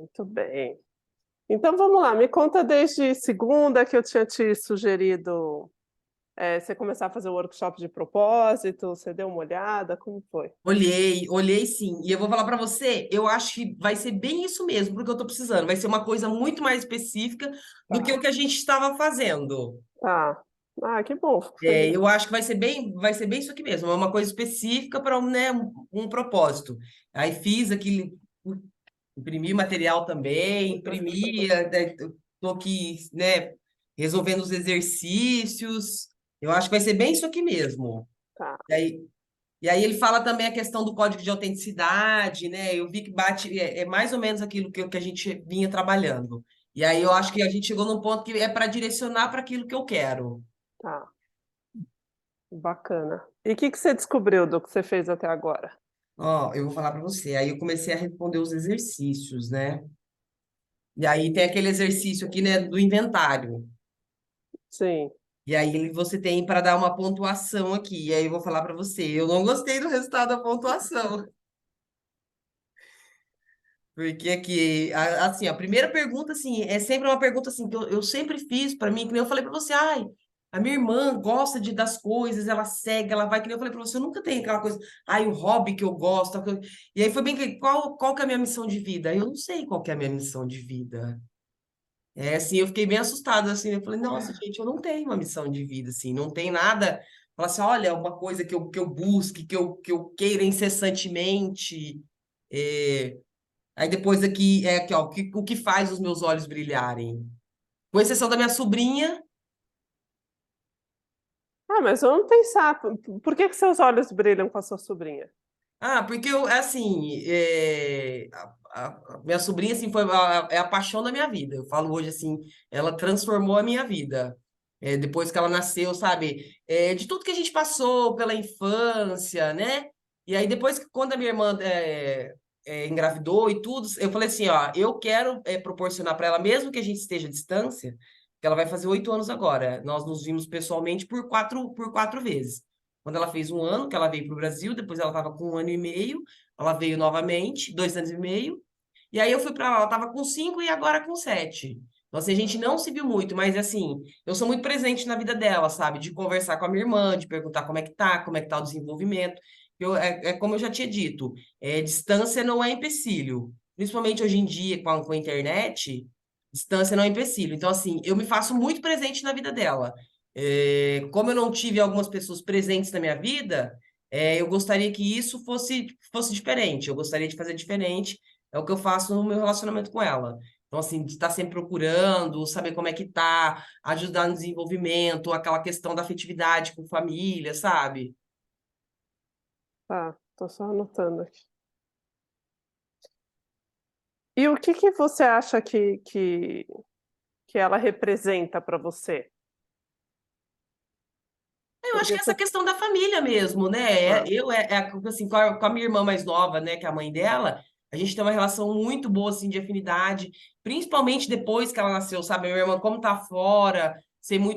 Muito bem. Então vamos lá, me conta desde segunda que eu tinha te sugerido, você começar a fazer o workshop de propósito, você deu uma olhada, como foi? Olhei sim. E eu vou falar para você, eu acho que vai ser bem isso mesmo, porque eu tô precisando. Vai ser uma coisa muito mais específica do que Tá, o que a gente estava fazendo. tá. Ah, que bom, fico feliz. Eu acho que vai ser bem isso aqui mesmo. É uma coisa específica para um propósito. Aí fiz aquele, imprimi material também, imprimi, tô aqui, né, resolvendo os exercícios. Eu acho que vai ser bem isso aqui mesmo. Tá. E aí, E aí ele fala também a questão do código de autenticidade, né? Eu vi que bate, é mais ou menos aquilo que a gente vinha trabalhando. E aí eu acho que a gente chegou num ponto que é para direcionar para aquilo que eu quero. Tá, bacana. E o que que você descobriu do que você fez até agora? Ó, eu vou falar para você. Aí eu comecei a responder os exercícios, né? E aí tem aquele exercício aqui, né, do inventário. Sim. E aí você tem para dar uma pontuação aqui. E aí eu vou falar para você. Eu não gostei do resultado da pontuação. Porque aqui, assim, a primeira pergunta, assim, é sempre uma pergunta, assim, que eu sempre fiz para mim, que nem eu falei para você, ai, a minha irmã gosta das coisas, ela segue, ela vai, que nem eu falei para você, eu nunca tenho aquela coisa, ai, o hobby que eu gosto, e aí foi bem que, qual que é a minha missão de vida? Eu não sei qual que é a minha missão de vida. É, assim, eu fiquei bem assustada, assim, eu falei, nossa, gente, eu não tenho uma missão de vida, assim, não tem nada, falar assim, olha, uma coisa que eu busque, que eu queira incessantemente, é, aí depois aqui é aqui, ó, o que faz os meus olhos brilharem. Com exceção da minha sobrinha. Ah, mas vamos pensar, por que que seus olhos brilham com a sua sobrinha? Porque eu, assim, a minha sobrinha, assim, é a paixão da minha vida. Eu falo hoje, assim, ela transformou a minha vida. Depois que ela nasceu, sabe? De tudo que a gente passou pela infância, né? E aí, depois que, quando a minha irmã engravidou e tudo, eu falei assim, ó, eu quero proporcionar para ela, mesmo que a gente esteja à distância, que ela vai fazer 8 anos agora. Nós nos vimos pessoalmente por quatro vezes. Quando ela fez 1 ano, que ela veio para o Brasil, depois ela estava com 1 ano e meio, ela veio novamente, 2 anos e meio, e aí eu fui para lá, ela estava com 5 e agora com 7. Então, assim, a gente não se viu muito, mas assim, eu sou muito presente na vida dela, sabe? De conversar com a minha irmã, de perguntar como é que tá o desenvolvimento. É como eu já tinha dito, distância não é empecilho. Principalmente hoje em dia, com a internet, distância não é empecilho. Então, assim, eu me faço muito presente na vida dela. Como eu não tive algumas pessoas presentes na minha vida, eu gostaria que isso fosse diferente. Eu gostaria de fazer diferente. É o que eu faço no meu relacionamento com ela. Então, assim, de estar sempre procurando, saber como é que tá, ajudar no desenvolvimento, aquela questão da afetividade com família, sabe? Tá, tô só anotando aqui. E o que que você acha que ela representa para você? Eu acho Porque que é essa você questão da família mesmo, né? ah, Assim, com a minha irmã mais nova, né, que é a mãe dela, a gente tem uma relação muito boa, assim, de afinidade, principalmente depois que ela nasceu, sabe? A minha irmã, como tá fora,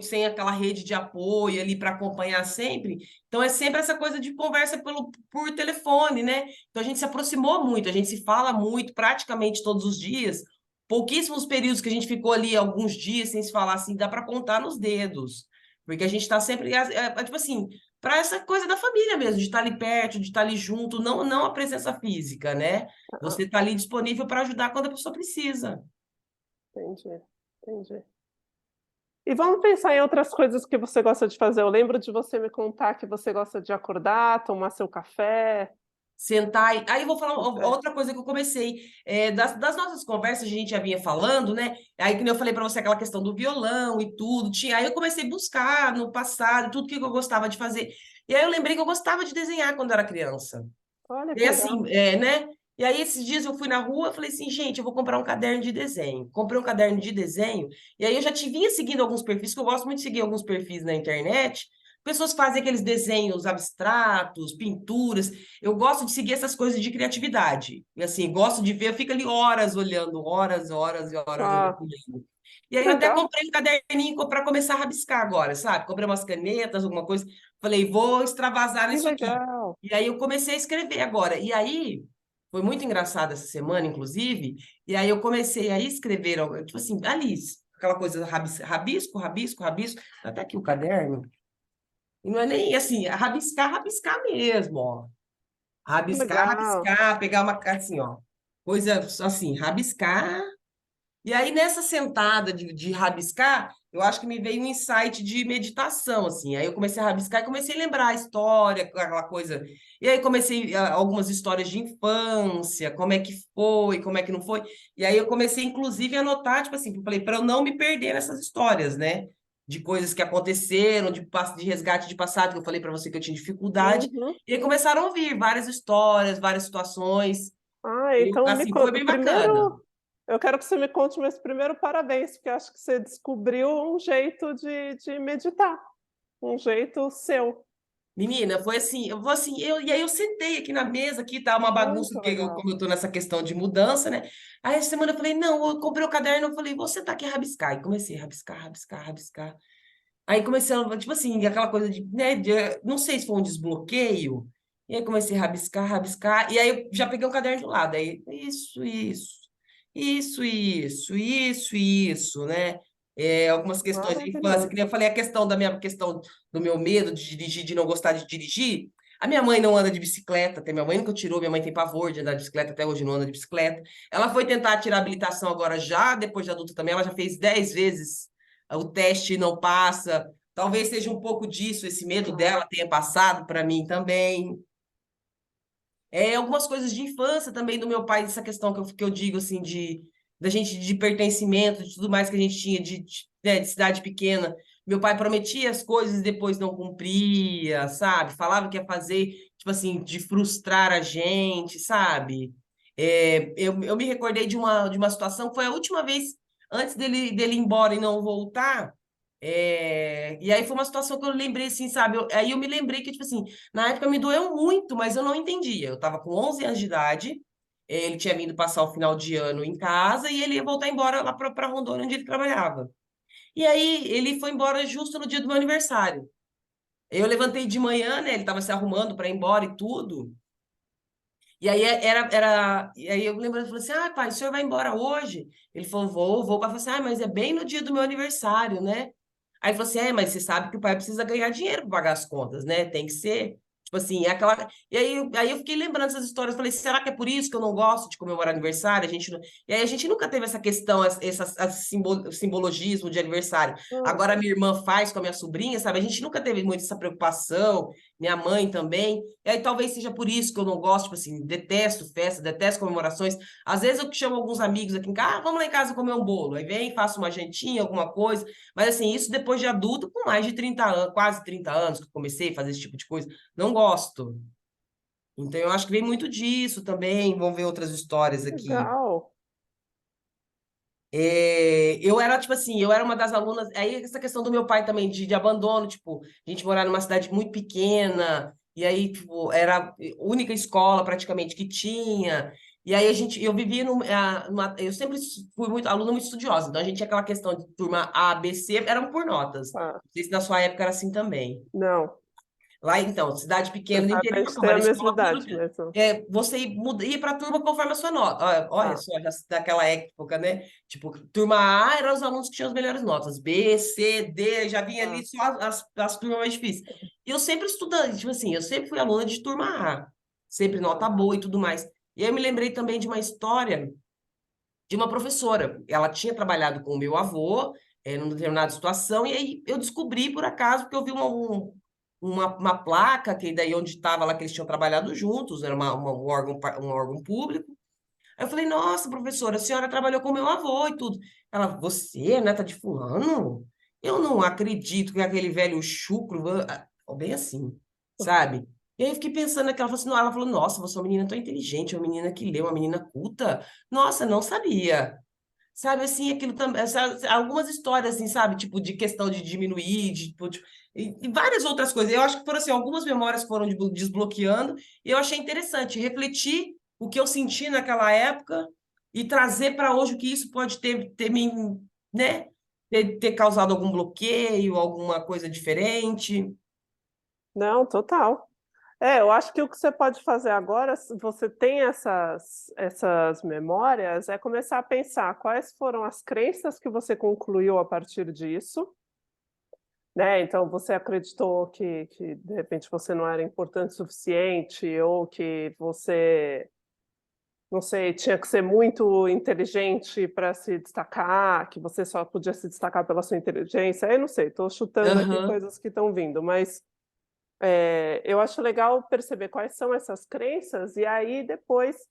sem aquela rede de apoio ali para acompanhar sempre, então é sempre essa coisa de conversa por telefone, né? Então a gente se aproximou muito, a gente se fala muito, praticamente todos os dias. Pouquíssimos períodos que a gente ficou ali alguns dias sem se falar assim, dá para contar nos dedos. Porque a gente está sempre, tipo assim, para essa coisa da família mesmo, de estar ali perto, de estar ali junto, não a presença física, né? ah, Você está ali disponível para ajudar quando a pessoa precisa. entendi, entendi. E vamos pensar em outras coisas que você gosta de fazer. Eu lembro de você me contar que você gosta de acordar, tomar seu café. Sentar e... Aí eu vou falar É. outra coisa que eu comecei. Das nossas conversas, a gente já vinha falando, né? Aí, que eu falei para você, aquela questão do violão e tudo. Aí eu comecei a buscar no passado tudo que eu gostava de fazer. E aí eu lembrei que eu gostava de desenhar quando era criança. Olha E que assim, legal. né? E aí esses dias eu fui na rua, falei assim, gente, eu vou comprar um caderno de desenho. Comprei um caderno de desenho, e aí eu já vinha seguindo alguns perfis, que eu gosto muito de seguir alguns perfis na internet. Pessoas que fazem aqueles desenhos abstratos, pinturas. Eu gosto de seguir essas coisas de criatividade. E assim, gosto de ver, eu fico ali horas olhando, horas, horas e horas Ah, olhando. E que aí eu até legal, comprei um caderninho para começar a rabiscar agora, sabe? Comprei umas canetas, alguma coisa. Falei, vou extravasar que nisso aqui. legal. E aí eu comecei a escrever agora. E aí Foi muito engraçado essa semana, inclusive, e aí eu comecei a escrever, tipo assim, ali, aquela coisa rabisco, rabisco, rabisco, tá até aqui o caderno, e não é nem assim, rabiscar, rabiscar mesmo, ó. Que Rabiscar, legal. rabiscar, pegar uma, assim, ó, coisa assim, rabiscar. E aí, nessa sentada de rabiscar, eu acho que me veio um insight de meditação, assim. Aí eu comecei a rabiscar e comecei a lembrar a história, aquela coisa. E aí comecei algumas histórias de infância, como é que foi, como é que não foi. E aí eu comecei, inclusive, a anotar, tipo assim, eu falei, para eu não me perder nessas histórias, né? De coisas que aconteceram, de resgate de passado, que eu falei para você que eu tinha dificuldade. Uhum. E aí começaram a vir várias histórias, várias situações. Ah, Eu, então me assim, foi conta. bem bacana. Primeiro, eu quero que você me conte, mas primeiro parabéns, porque acho que você descobriu um jeito de meditar, um jeito seu. Menina, foi assim, eu vou assim, e aí eu sentei aqui na mesa, aqui tá uma bagunça, Muito porque legal. como eu tô nessa questão de mudança, né? Aí essa semana eu falei, não, eu comprei o caderno, eu falei, vou sentar aqui a rabiscar. E comecei a rabiscar, rabiscar, rabiscar. Aí comecei a, tipo assim, aquela coisa de, né, não sei se foi um desbloqueio. E aí comecei a rabiscar, rabiscar, e aí eu já peguei o caderno do lado, aí isso, né? Algumas questões de infância, que Maravilhoso. nem eu falei, a questão da minha questão do meu medo de dirigir, de não gostar de dirigir. A minha mãe não anda de bicicleta, até minha mãe nunca tirou, minha mãe tem pavor de andar de bicicleta, até hoje não anda de bicicleta. Ela foi tentar tirar a habilitação agora já, depois de adulta também, ela já fez 10 vezes o teste e não passa. Talvez seja um pouco disso, esse medo Ah, dela tenha passado para mim também. Algumas coisas de infância também do meu pai, essa questão que eu digo assim de da gente de pertencimento, de tudo mais que a gente tinha né, de cidade pequena. Meu pai prometia as coisas e depois não cumpria, sabe? Falava que ia fazer, tipo assim, de frustrar a gente, sabe? Eu me recordei de uma situação que foi a última vez antes dele ir embora e não voltar. E aí foi uma situação que eu lembrei assim, sabe? Aí eu me lembrei que, tipo assim, na época me doeu muito, mas eu não entendia. Eu estava com 11 anos de idade, ele tinha vindo passar o final de ano em casa e ele ia voltar embora lá para Rondônia, onde ele trabalhava. E aí ele foi embora justo no dia do meu aniversário. Eu levantei de manhã, né? Ele estava se arrumando para ir embora e tudo. E aí e aí eu lembro, ele falou assim: "Ah, pai, o senhor vai embora hoje?" Ele falou: "Vou, vou." O pai falou assim: "Ah, mas é bem no dia do meu aniversário, né?" Aí ele falou assim: mas você sabe que o pai precisa ganhar dinheiro para pagar as contas, né? Tem que ser. Tipo assim, é aquela. E aí eu fiquei lembrando essas histórias. Falei, será que é por isso que eu não gosto de comemorar aniversário? A gente não... E aí a gente nunca teve essa questão, esse simbologismo de aniversário. hum, Agora a minha irmã faz com a minha sobrinha, sabe? A gente nunca teve muito essa preocupação, minha mãe também. E aí talvez seja por isso que eu não gosto, tipo assim, detesto festa, detesto comemorações. Às vezes eu chamo alguns amigos aqui em casa, vamos lá em casa comer um bolo. Aí vem, faço uma jantinha, alguma coisa. Mas assim, isso depois de adulto, com mais de 30 anos, quase 30 anos que eu comecei a fazer esse tipo de coisa, não gosto. Então eu acho que vem muito disso também. Vamos ver outras histórias aqui. legal. Eu era, tipo assim, eu era uma das alunas. Aí, essa questão do meu pai também, de abandono, tipo, a gente morar numa cidade muito pequena, e aí, tipo, era a única escola praticamente que tinha. E aí eu vivia eu sempre fui muito aluna muito estudiosa, então a gente tinha aquela questão de turma A, B, C, eram por notas. Tá. Não sei se na sua época era assim também. Não, Lá, então, cidade você pequena do sabe, a interior, gente como tem era a mesma escola idade pública, mesmo. você ia para a turma conforme a sua nota. Olha Tá. só, já daquela época, né? Tipo, turma A eram os alunos que tinham as melhores notas, B, C, D, já vinha ali Tá. só as turmas mais difíceis. E eu sempre estudando, tipo assim, eu sempre fui aluna de turma A, sempre nota boa e tudo mais. E aí eu me lembrei também de uma história de uma professora. Ela tinha trabalhado com o meu avô, numa determinada situação, e aí eu descobri, por acaso, que eu vi uma placa, que daí onde estava lá que eles tinham trabalhado juntos, era um órgão público. Aí eu falei, nossa, professora, a senhora trabalhou com o meu avô e tudo. Ela, você é neta de fulano? Eu não acredito que aquele velho chucro, bem assim, sabe? E aí eu fiquei pensando naquela, ela falou assim, ela falou, nossa, você é uma menina tão inteligente, uma menina que lê, uma menina culta. Nossa, não sabia. Sabe, assim, aquilo também, algumas histórias, assim, sabe, tipo, de questão de diminuir, e várias outras coisas. Eu acho que foram, assim, algumas memórias foram desbloqueando, e eu achei interessante refletir o que eu senti naquela época e trazer para hoje o que isso pode ter me, né, ter causado algum bloqueio, alguma coisa diferente. Não, total. Eu acho que o que você pode fazer agora, se você tem essas memórias, é começar a pensar quais foram as crenças que você concluiu a partir disso, né, então você acreditou que de repente você não era importante o suficiente ou que você, não sei, tinha que ser muito inteligente para se destacar, que você só podia se destacar pela sua inteligência, eu não sei, estou chutando aqui Aham, coisas que estão vindo, mas eu acho legal perceber quais são essas crenças e aí depois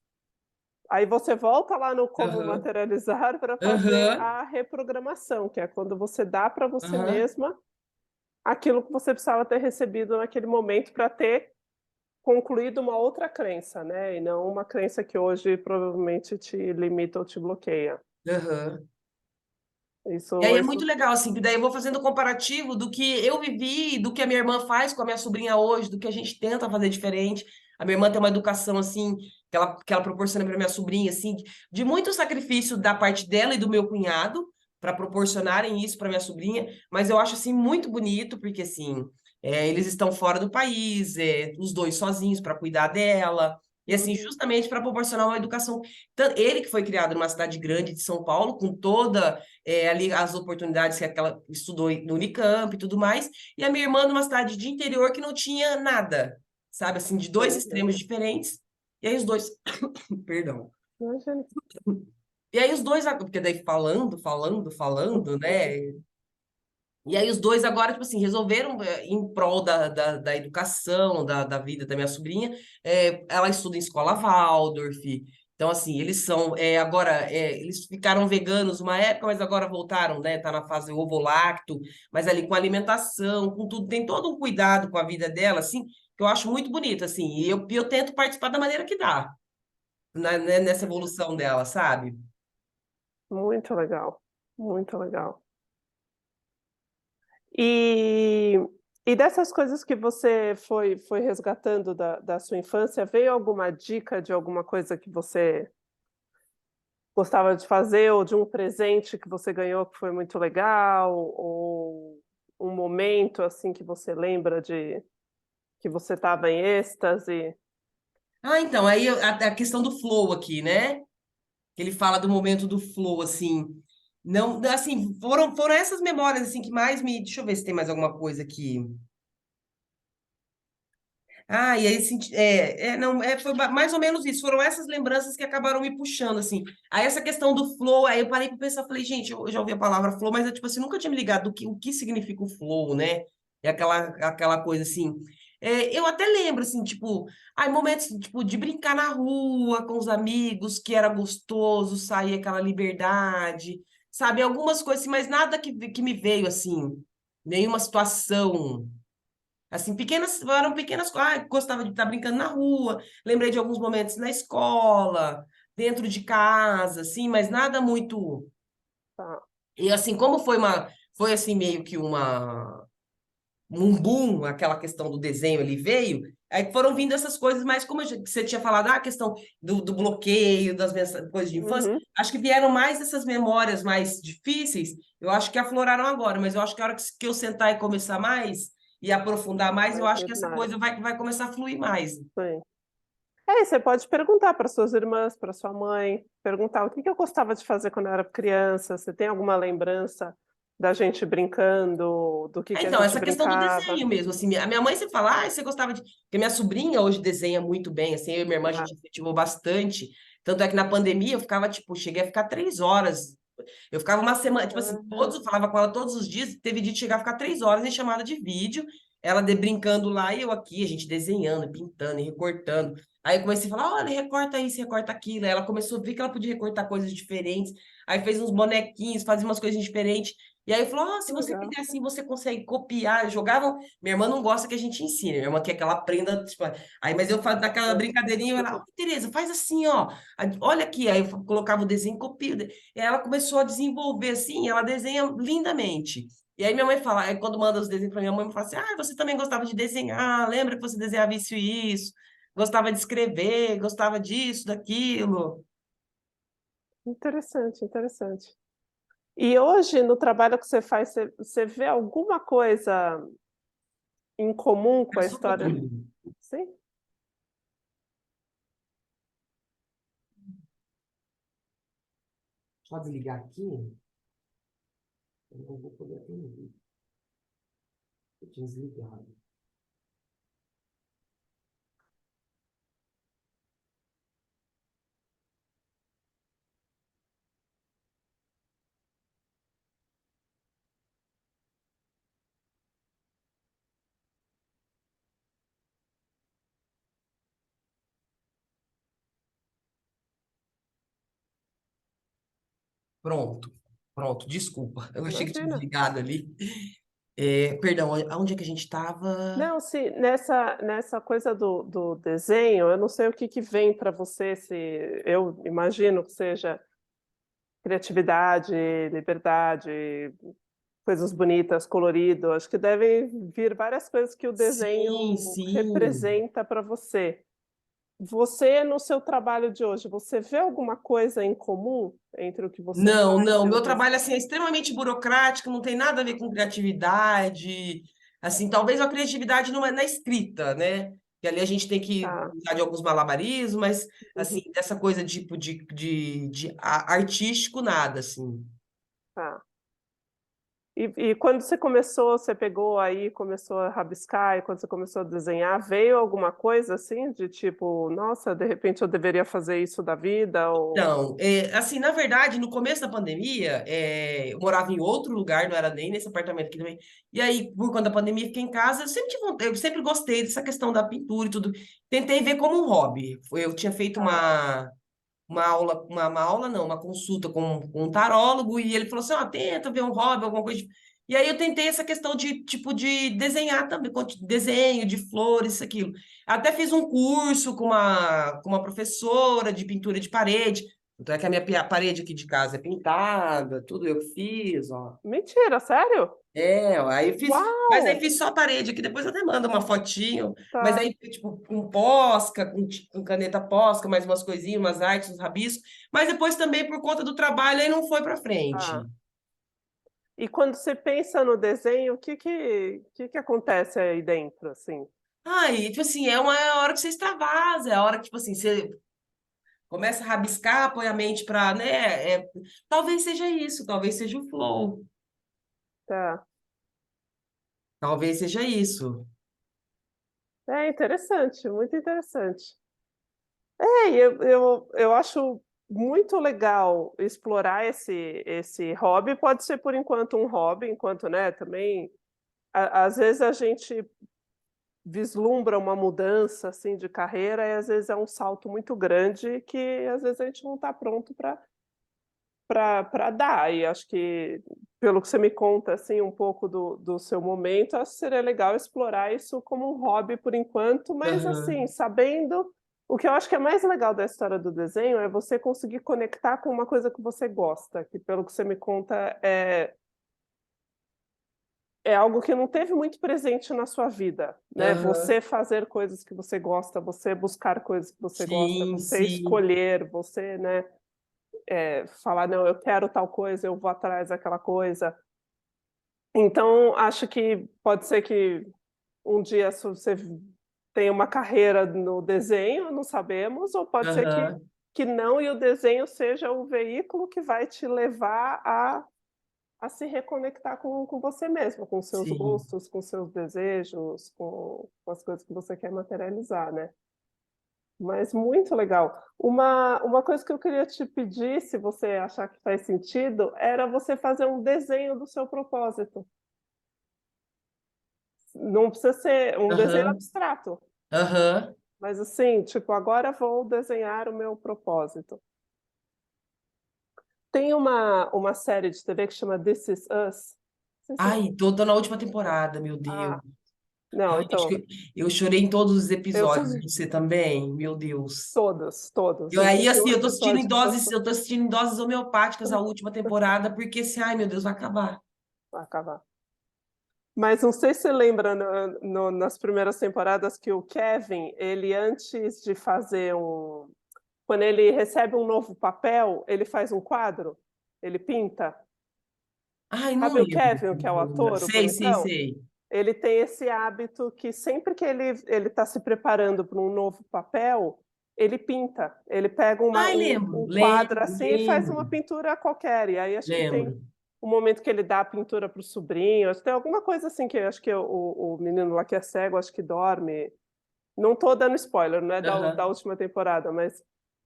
aí você volta lá no como aham, materializar para fazer aham, a reprogramação, que é quando você dá para você aham. mesma aquilo que você precisava ter recebido naquele momento para ter concluído uma outra crença, né, e não uma crença que hoje provavelmente te limita ou te bloqueia. Aham. E aí Isso é muito isso legal, assim, que daí eu vou fazendo comparativo do que eu vivi, do que a minha irmã faz com a minha sobrinha hoje, do que a gente tenta fazer diferente. A minha irmã tem uma educação, assim, que ela proporciona para minha sobrinha, assim, de muito sacrifício da parte dela e do meu cunhado, para proporcionarem isso para minha sobrinha, mas eu acho, assim, muito bonito, porque, assim, eles estão fora do país, os dois sozinhos para cuidar dela, e, assim, uhum, justamente para proporcionar uma educação. Ele que foi criado numa cidade grande de São Paulo, com toda ali as oportunidades que aquela estudou no Unicamp e tudo mais, e a minha irmã numa cidade de interior que não tinha nada, sabe, assim, de dois entendi. extremos diferentes, e aí os dois, perdão, Imagina. e aí os dois, porque daí falando, né, e aí os dois agora, tipo assim, resolveram, em prol da educação, da vida da minha sobrinha, ela estuda em escola Waldorf, então assim, eles são, agora, eles ficaram veganos uma época, mas agora voltaram, né, tá na fase ovo-lacto, mas ali com alimentação, com tudo, tem todo um cuidado com a vida dela, assim, que eu acho muito bonito, assim, e eu tento participar da maneira que dá, nessa evolução dela, sabe? Muito legal, muito legal. E e dessas coisas que você foi resgatando da sua infância, veio alguma dica de alguma coisa que você gostava de fazer ou de um presente que você ganhou que foi muito legal, ou um momento, assim, que você lembra de que você estava em êxtase? Ah, então, aí a questão do flow aqui, né? Que ele fala do momento do flow, assim. Não, assim, foram essas memórias, assim, que mais me. Deixa eu ver se tem mais alguma coisa aqui. Ah, e aí, assim, não, foi mais ou menos isso. Foram essas lembranças que acabaram me puxando, assim. Aí, essa questão do flow, aí eu parei para pensar, falei, gente, eu já ouvi a palavra flow, mas eu, tipo assim, nunca tinha me ligado o que significa o flow, né? E aquela coisa, assim. Eu até lembro, assim, tipo, momentos, tipo, de brincar na rua com os amigos, que era gostoso, sair aquela liberdade, sabe? Algumas coisas, assim, mas nada que me veio, assim, nenhuma situação. Assim, eram pequenas coisas. Ah, gostava de estar brincando na rua. Lembrei de alguns momentos na escola, dentro de casa, assim, mas nada muito. Tá. E assim, como foi assim meio que um boom, aquela questão do desenho ele veio, aí foram vindo essas coisas, mas como você tinha falado, a questão do bloqueio, das coisas de infância, Uhum. acho que vieram mais essas memórias mais difíceis, eu acho que afloraram agora, mas eu acho que a hora que eu sentar e começar mais e aprofundar mais, eu Vai acho que vir essa mais, coisa vai começar a fluir mais. sim. Você pode perguntar para suas irmãs, para sua mãe, perguntar o que que eu gostava de fazer quando eu era criança, você tem alguma lembrança da gente brincando, do que a Então, gente essa questão do brincava? desenho mesmo, assim, a minha mãe sempre fala, você gostava de... Porque minha sobrinha hoje desenha muito bem, assim, eu e minha irmã, a Ah, gente incentivou bastante, tanto é que na pandemia eu ficava, tipo, cheguei a ficar 3 horas, eu ficava uma semana, tipo assim, aham, eu falava com ela todos os dias, teve dia de chegar a ficar 3 horas em chamada de vídeo, ela brincando lá e eu aqui, a gente desenhando, pintando e recortando, aí eu comecei a falar, olha, recorta isso, recorta aquilo, aí ela começou a ver que ela podia recortar coisas diferentes, aí fez uns bonequinhos, fazia umas coisas diferentes, e aí falou: se que você legal. fizer assim, você consegue copiar. Jogavam. Minha irmã não gosta que a gente ensine, minha irmã quer que ela aprenda. Tipo, aí, mas eu faço daquela brincadeirinha, ela, Tereza, faz assim, ó. Olha aqui. Aí eu colocava o desenho, copia. E aí ela começou a desenvolver assim, ela desenha lindamente. E aí minha mãe fala, aí quando manda os desenhos para minha mãe, fala assim: você também gostava de desenhar, lembra que você desenhava isso e isso, gostava de escrever, gostava disso, daquilo. Interessante, interessante. E hoje, no trabalho que você faz, você vê alguma coisa em comum com a Só um história? pouquinho. Sim. Só desligar aqui. Eu não vou poder atender. Eu tinha desligado. Pronto, pronto, desculpa. Eu achei que tinha Imagina. desligado ali. Perdão, aonde é que a gente estava? Não, sim, nessa coisa do desenho, eu não sei o que que vem para você, se eu imagino que seja criatividade, liberdade, coisas bonitas, colorido. Acho que devem vir várias coisas que o Sim, desenho sim. representa para você. Você, no seu trabalho de hoje, você vê alguma coisa em comum entre o que você Não, faz não. e o Meu desenho? trabalho assim é extremamente burocrático, não tem nada a ver com criatividade. Assim, talvez a criatividade não é na escrita, né? Que ali a gente tem que Tá. usar de alguns malabarismos, mas assim, Uhum. dessa coisa tipo artístico, nada, assim. Tá. E quando você começou, você pegou aí, começou a rabiscar, e quando você começou a desenhar, veio alguma coisa assim, de tipo, nossa, de repente eu deveria fazer isso da vida? Ou... Então, assim, na verdade, no começo da pandemia, eu morava em outro lugar, não era nem nesse apartamento aqui também. E aí, por conta da pandemia, fiquei em casa. Eu sempre gostei dessa questão da pintura e tudo. Tentei ver como um hobby. Eu tinha feito Tá, uma aula não, uma consulta com um tarólogo, e ele falou assim: tenta ver um hobby, alguma coisa. E aí eu tentei essa questão de tipo de desenhar também, desenho de flores, isso, aquilo. Até fiz um curso com uma professora de pintura de parede. Então é que a minha parede aqui de casa é pintada, tudo eu que fiz, ó. mentira, sério? Aí eu fiz, mas aí Uau! fiz só a parede aqui, depois eu até mando uma fotinho, mas Tá, aí, tipo, com posca, com caneta posca, mais umas coisinhas, umas artes, uns rabiscos, mas depois também, por conta do trabalho, aí não foi pra tá. frente. E quando você pensa no desenho, o que que acontece aí dentro, assim? Aí, tipo assim, é uma hora que você extravasa, é a hora que, tipo assim, você começa a rabiscar, põe a mente pra, né, talvez seja isso, talvez seja o flow, Tá. talvez seja isso. É interessante, muito interessante. Eu acho muito legal explorar esse hobby. Pode ser por enquanto um hobby, enquanto, né, também às vezes a gente vislumbra uma mudança assim de carreira e às vezes é um salto muito grande que às vezes a gente não está pronto para dar. E acho que, pelo que você me conta assim um pouco do seu momento, acho que seria legal explorar isso como um hobby por enquanto, mas assim, Aham, sabendo o que eu acho que é mais legal da história do desenho é você conseguir conectar com uma coisa que você gosta, que pelo que você me conta é algo que não teve muito presente na sua vida, né? aham. Você fazer coisas que você gosta, você buscar coisas que você gosta, Sim, você sim. escolher, você, né, falar, não, eu quero tal coisa, eu vou atrás daquela coisa. Então, acho que pode ser que um dia você tenha uma carreira no desenho, não sabemos, ou pode ser que, Aham. que não, e o desenho seja o veículo que vai te levar a se reconectar com você mesmo, com seus Sim. gostos, com seus desejos, com as coisas que você quer materializar, né? Mas muito legal. Uma coisa que eu queria te pedir, se você achar que faz sentido, era você fazer um desenho do seu propósito. Não precisa ser um desenho Aham. abstrato, Aham. mas assim, tipo, agora vou desenhar o meu propósito. Tem uma série de TV que chama This Is Us. Não sei se Ai, tô na última temporada, meu Deus. ah, não, Ai, acho então, que eu chorei em todos os eu episódios. Você também? Meu Deus. todos. Eu Os aí, 21 assim, episódios. eu tô assistindo em doses homeopáticas a última temporada, porque assim, ai, meu Deus, vai acabar. Vai acabar. Mas não sei se você lembra nas primeiras temporadas que o Kevin, ele antes de fazer um. Quando ele recebe um novo papel, ele faz um quadro, ele pinta. Ai, não Sabe o lembro. Kevin, que é o ator, o Sei, sei, bonitão? sei. ele tem esse hábito que sempre que ele está se preparando para um novo papel, ele pinta. Ele pega Ai, lembro, um quadro lembro, assim e faz uma lembro, pintura qualquer. E aí acho que tem lembro. o momento que ele dá a pintura para o sobrinho, acho que tem alguma coisa assim que eu acho que o menino lá que é cego, acho que dorme. Não estou dando spoiler, não é da Aham. última temporada, mas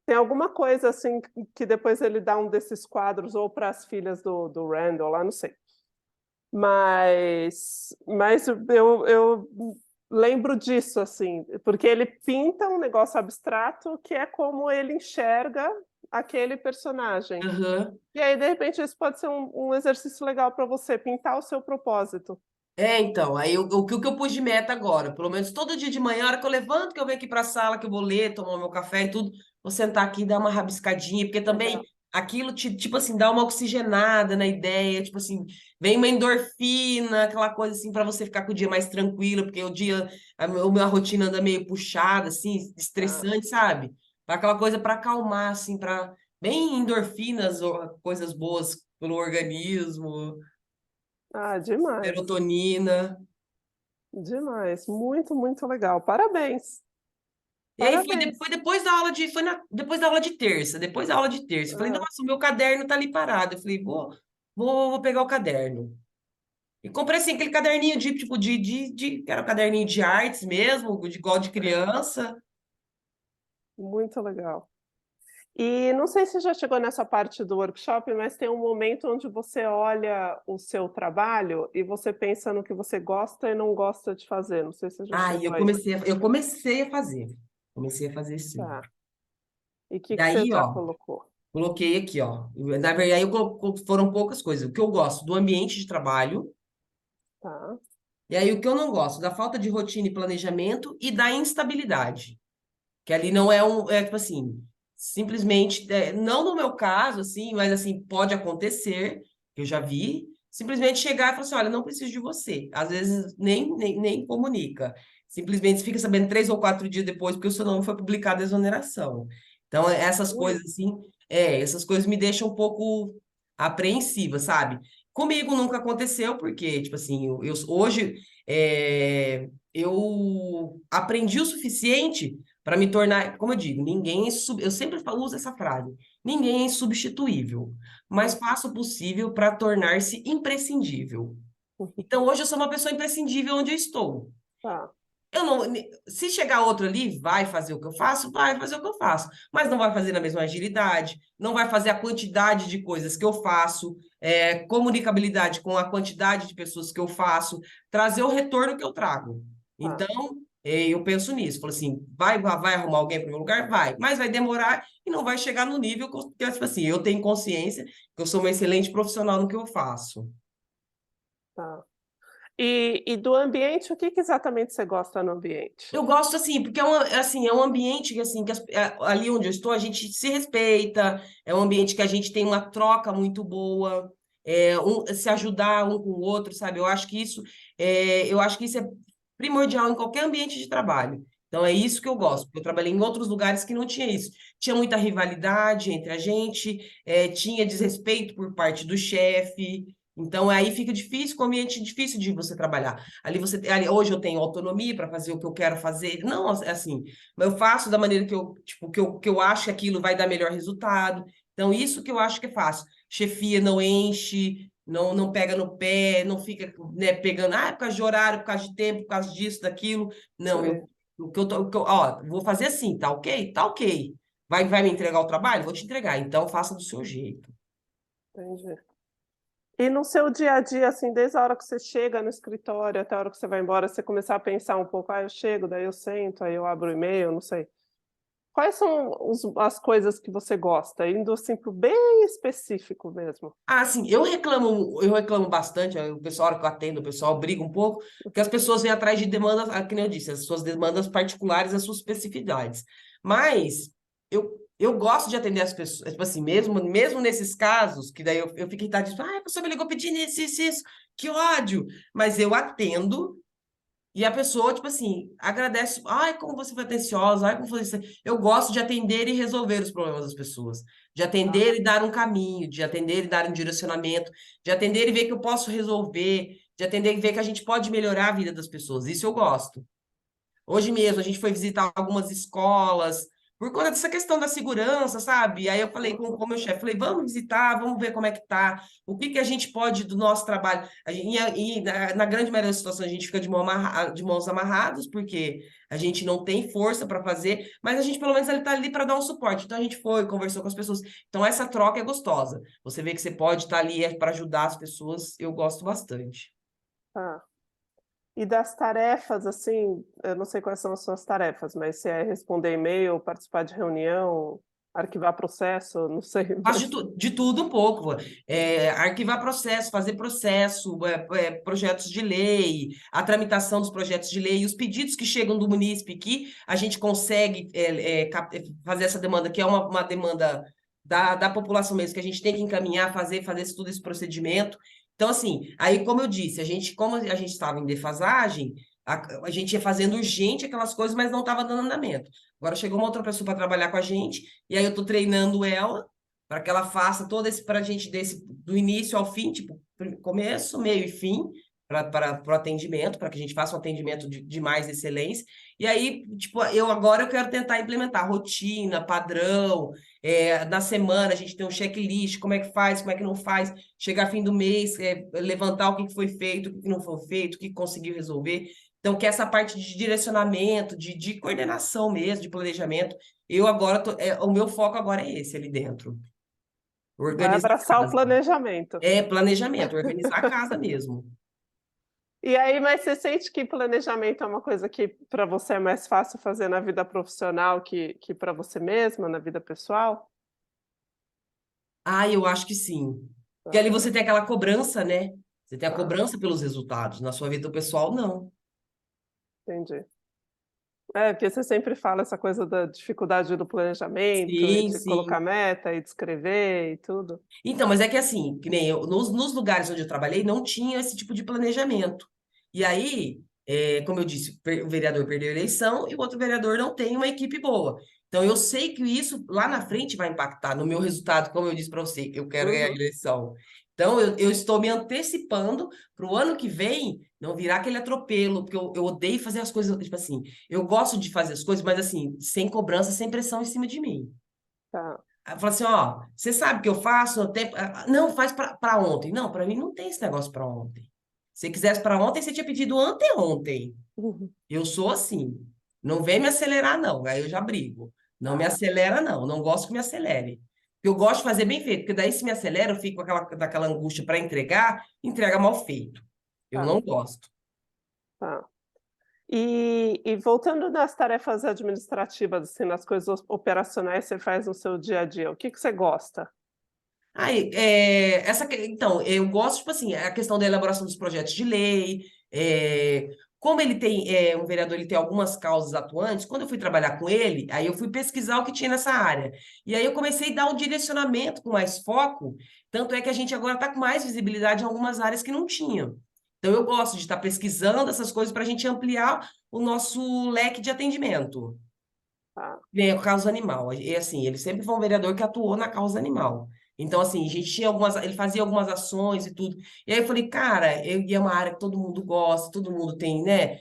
tem alguma coisa assim que depois ele dá um desses quadros ou para as filhas do Randall lá, não sei. Mas eu lembro disso, assim, porque ele pinta um negócio abstrato que é como ele enxerga aquele personagem. Aham. E aí, de repente, isso pode ser um exercício legal para você, pintar o seu propósito. É, então, aí o que eu pus de meta agora, pelo menos todo dia de manhã, a hora que eu levanto, que eu venho aqui para a sala, que eu vou ler, tomar o meu café e tudo, vou sentar aqui e dar uma rabiscadinha, porque também Legal. aquilo, tipo assim, dá uma oxigenada na ideia, tipo assim, vem uma endorfina, aquela coisa assim, para você ficar com o dia mais tranquilo, porque o dia, a minha rotina anda meio puxada, assim, Tá. estressante, sabe? Aquela coisa para acalmar, assim, para bem endorfinas, ou coisas boas pelo organismo, Ah, demais. serotonina. Demais. Muito, muito legal. Parabéns. E aí foi, Parabéns. foi depois da aula de, depois da aula de terça, depois da aula de terça. Eu falei, Ah, nossa, o meu caderno tá ali parado. Eu falei, vou pegar o caderno. E comprei assim, aquele caderninho de, tipo, que era um caderninho de artes mesmo, de igual de criança. muito legal. E não sei se já chegou nessa parte do workshop, mas tem um momento onde você olha o seu trabalho e você pensa no que você gosta e não gosta de fazer. Não sei se já Aí chegou aí. eu comecei a fazer. Comecei a fazer sim. Tá. E o que que você Daí, já ó, colocou? coloquei aqui, ó. Na verdade, aí foram poucas coisas. O que eu gosto do ambiente de trabalho, Tá. e aí o que eu não gosto, da falta de rotina e planejamento e da instabilidade. Que ali não é tipo assim, simplesmente, não no meu caso, assim, mas assim, pode acontecer, que eu já vi, simplesmente chegar e falar assim, olha, não preciso de você. Às vezes nem comunica. Simplesmente fica sabendo 3 ou 4 dias depois, porque o seu nome foi publicado a exoneração. Então, essas Ui, coisas, assim, essas coisas me deixam um pouco apreensiva, sabe? Comigo nunca aconteceu, porque, tipo assim, hoje eu aprendi o suficiente para me tornar, como eu digo, eu sempre uso essa frase, ninguém é insubstituível, mas hum, faço o possível para tornar-se imprescindível. Então, hoje eu sou uma pessoa imprescindível onde eu estou. tá. Eu não, se chegar outro ali, vai fazer o que eu faço, vai fazer o que eu faço, mas não vai fazer na mesma agilidade, não vai fazer a quantidade de coisas que eu faço, comunicabilidade com a quantidade de pessoas que eu faço, trazer o retorno que eu trago. Tá. Então, eu penso nisso, falo assim, vai arrumar alguém para o meu lugar? Vai, mas vai demorar e não vai chegar no nível que, tipo assim, eu tenho consciência que eu sou uma excelente profissional no que eu faço. Tá. E do ambiente, o que que exatamente você gosta no ambiente? Eu gosto assim, porque é um ambiente que, assim, ali onde eu estou, a gente se respeita, é um ambiente que a gente tem uma troca muito boa, se ajudar um com o outro, sabe? Eu acho que isso é primordial em qualquer ambiente de trabalho. Então é isso que eu Tá. gosto, porque eu trabalhei em outros lugares que não tinha isso. Tinha muita rivalidade entre a gente, tinha desrespeito por parte do chefe. Então aí fica difícil, com o ambiente difícil de você trabalhar. Hoje eu tenho autonomia para fazer o que eu quero fazer. Não, é assim, mas eu faço da maneira que eu, tipo, que eu acho que aquilo vai dar melhor resultado. Então, isso que eu acho que é fácil. Chefia não enche, não pega no pé, não fica, né, pegando, por causa de horário, por causa de tempo, por causa disso, daquilo. Não, Sei, vou fazer assim, tá ok? Tá ok. Vai me entregar o trabalho? Vou te entregar. Então, faça do seu jeito. entendi. E no seu dia a dia, assim, desde a hora que você chega no escritório até a hora que você vai embora, você começar a pensar um pouco, eu chego, daí eu sento, aí eu abro o e-mail, não sei. Quais são as coisas que você gosta? Indo assim para o bem específico mesmo. Ah, sim, eu reclamo bastante, o pessoal, a hora que eu atendo, o pessoal briga um pouco, porque as pessoas vêm atrás de demandas, que nem eu disse, as suas demandas particulares, as suas especificidades. Mas eu gosto de atender as pessoas, tipo assim, mesmo nesses casos, que daí eu fico irritado, tipo, a pessoa me ligou pedindo isso, que ódio. Mas eu atendo e a pessoa, tipo assim, agradece. Ai, como você foi atenciosa. Ai, como você. Eu gosto de atender e resolver os problemas das pessoas. De Tá, atender e dar um caminho, de atender e dar um direcionamento, de atender e ver que eu posso resolver, de atender e ver que a gente pode melhorar a vida das pessoas. Isso eu gosto. Hoje mesmo a gente foi visitar algumas escolas por conta dessa questão da segurança, sabe? Aí eu falei com o meu chefe, falei, vamos visitar, vamos ver como é que tá, o que que a gente pode do nosso trabalho. Na grande maioria das situações a gente fica de mãos amarradas, porque a gente não tem força para fazer, mas a gente pelo menos ele tá ali para dar um suporte. Então a gente foi, conversou com as pessoas. Então essa troca é gostosa. Você vê que você pode estar ali para ajudar as pessoas, eu gosto bastante. Tá. E das tarefas, assim, eu não sei quais são as suas tarefas, mas se é responder e-mail, participar de reunião, arquivar processo, não sei, Faço mas de tudo um pouco. Arquivar processo, fazer processo, projetos de lei, a tramitação dos projetos de lei, os pedidos que chegam do munícipe que a gente consegue fazer essa demanda, que é uma demanda da população mesmo, que a gente tem que encaminhar, fazer todo esse procedimento. Então, assim, aí, como eu disse, como a gente estava em defasagem, a gente ia fazendo urgente aquelas coisas, mas não estava dando andamento. Agora chegou uma outra pessoa para trabalhar com a gente, e aí eu estou treinando ela para que ela faça todo esse para a gente do início ao fim, tipo, começo, meio e fim, para o atendimento, para que a gente faça um atendimento de mais excelência. E aí, tipo, eu quero tentar implementar rotina, padrão, na semana a gente tem um checklist, como é que faz, como é que não faz, chegar fim do mês, levantar o que foi feito, o que não foi feito, o que conseguiu resolver. Então, que essa parte de direcionamento, de coordenação mesmo, de planejamento, eu agora, o meu foco agora é esse ali dentro. vai Organizar a abraçar o casa. planejamento. É planejamento, organizar a casa mesmo. E aí, mas você sente que planejamento é uma coisa que para você é mais fácil fazer na vida profissional que para você mesma, na vida pessoal? Ah, eu acho que sim. Porque Tá, ali você tem aquela cobrança, né? Você tem a tá, cobrança pelos resultados. Na sua vida pessoal, não. entendi. É, porque você sempre fala essa coisa da dificuldade do planejamento e Sim, de colocar sim. meta e de escrever e tudo. Então, mas é que assim, que nem eu, nos lugares onde eu trabalhei, não tinha esse tipo de planejamento. E aí, como eu disse, o vereador perdeu a eleição e o outro vereador não tem uma equipe boa. Então, eu sei que isso lá na frente vai impactar no meu resultado, como eu disse para você, eu quero ganhar a Uhum, eleição. Então, eu estou me antecipando para o ano que vem não virar aquele atropelo, porque eu odeio fazer as coisas, tipo assim, eu gosto de fazer as coisas, mas assim, sem cobrança, sem pressão em cima de mim. tá, Aí fala assim, ó, você sabe o que eu faço? Não, faz para ontem. Não, para mim não tem esse negócio para ontem. Se quisesse para ontem, você tinha pedido anteontem. uhum, Eu sou assim. Não vem me acelerar, não. Aí eu já brigo. Não me tá, acelera, não. Não gosto que me acelere. Eu gosto de fazer bem feito, porque daí se me acelera, eu fico com daquela angústia para entregar, entrega mal feito. Eu tá, não gosto. tá. E voltando nas tarefas administrativas, assim, nas coisas operacionais que você faz no seu dia a dia, o que que você gosta? Aí, então, eu gosto, tipo assim, a questão da elaboração dos projetos de lei, como ele tem, um vereador, ele tem algumas causas atuantes, quando eu fui trabalhar com ele, aí eu fui pesquisar o que tinha nessa área. E aí eu comecei a dar um direcionamento com mais foco, tanto é que a gente agora está com mais visibilidade em algumas áreas que não tinham. Então eu gosto de estar pesquisando essas coisas para a gente ampliar o nosso leque de atendimento. Tá, Bem, é a causa animal. E assim, ele sempre foi um vereador que atuou na causa animal. Então, assim, a gente tinha ele fazia algumas ações e tudo. E aí eu falei, cara, e é uma área que todo mundo gosta, todo mundo tem, né?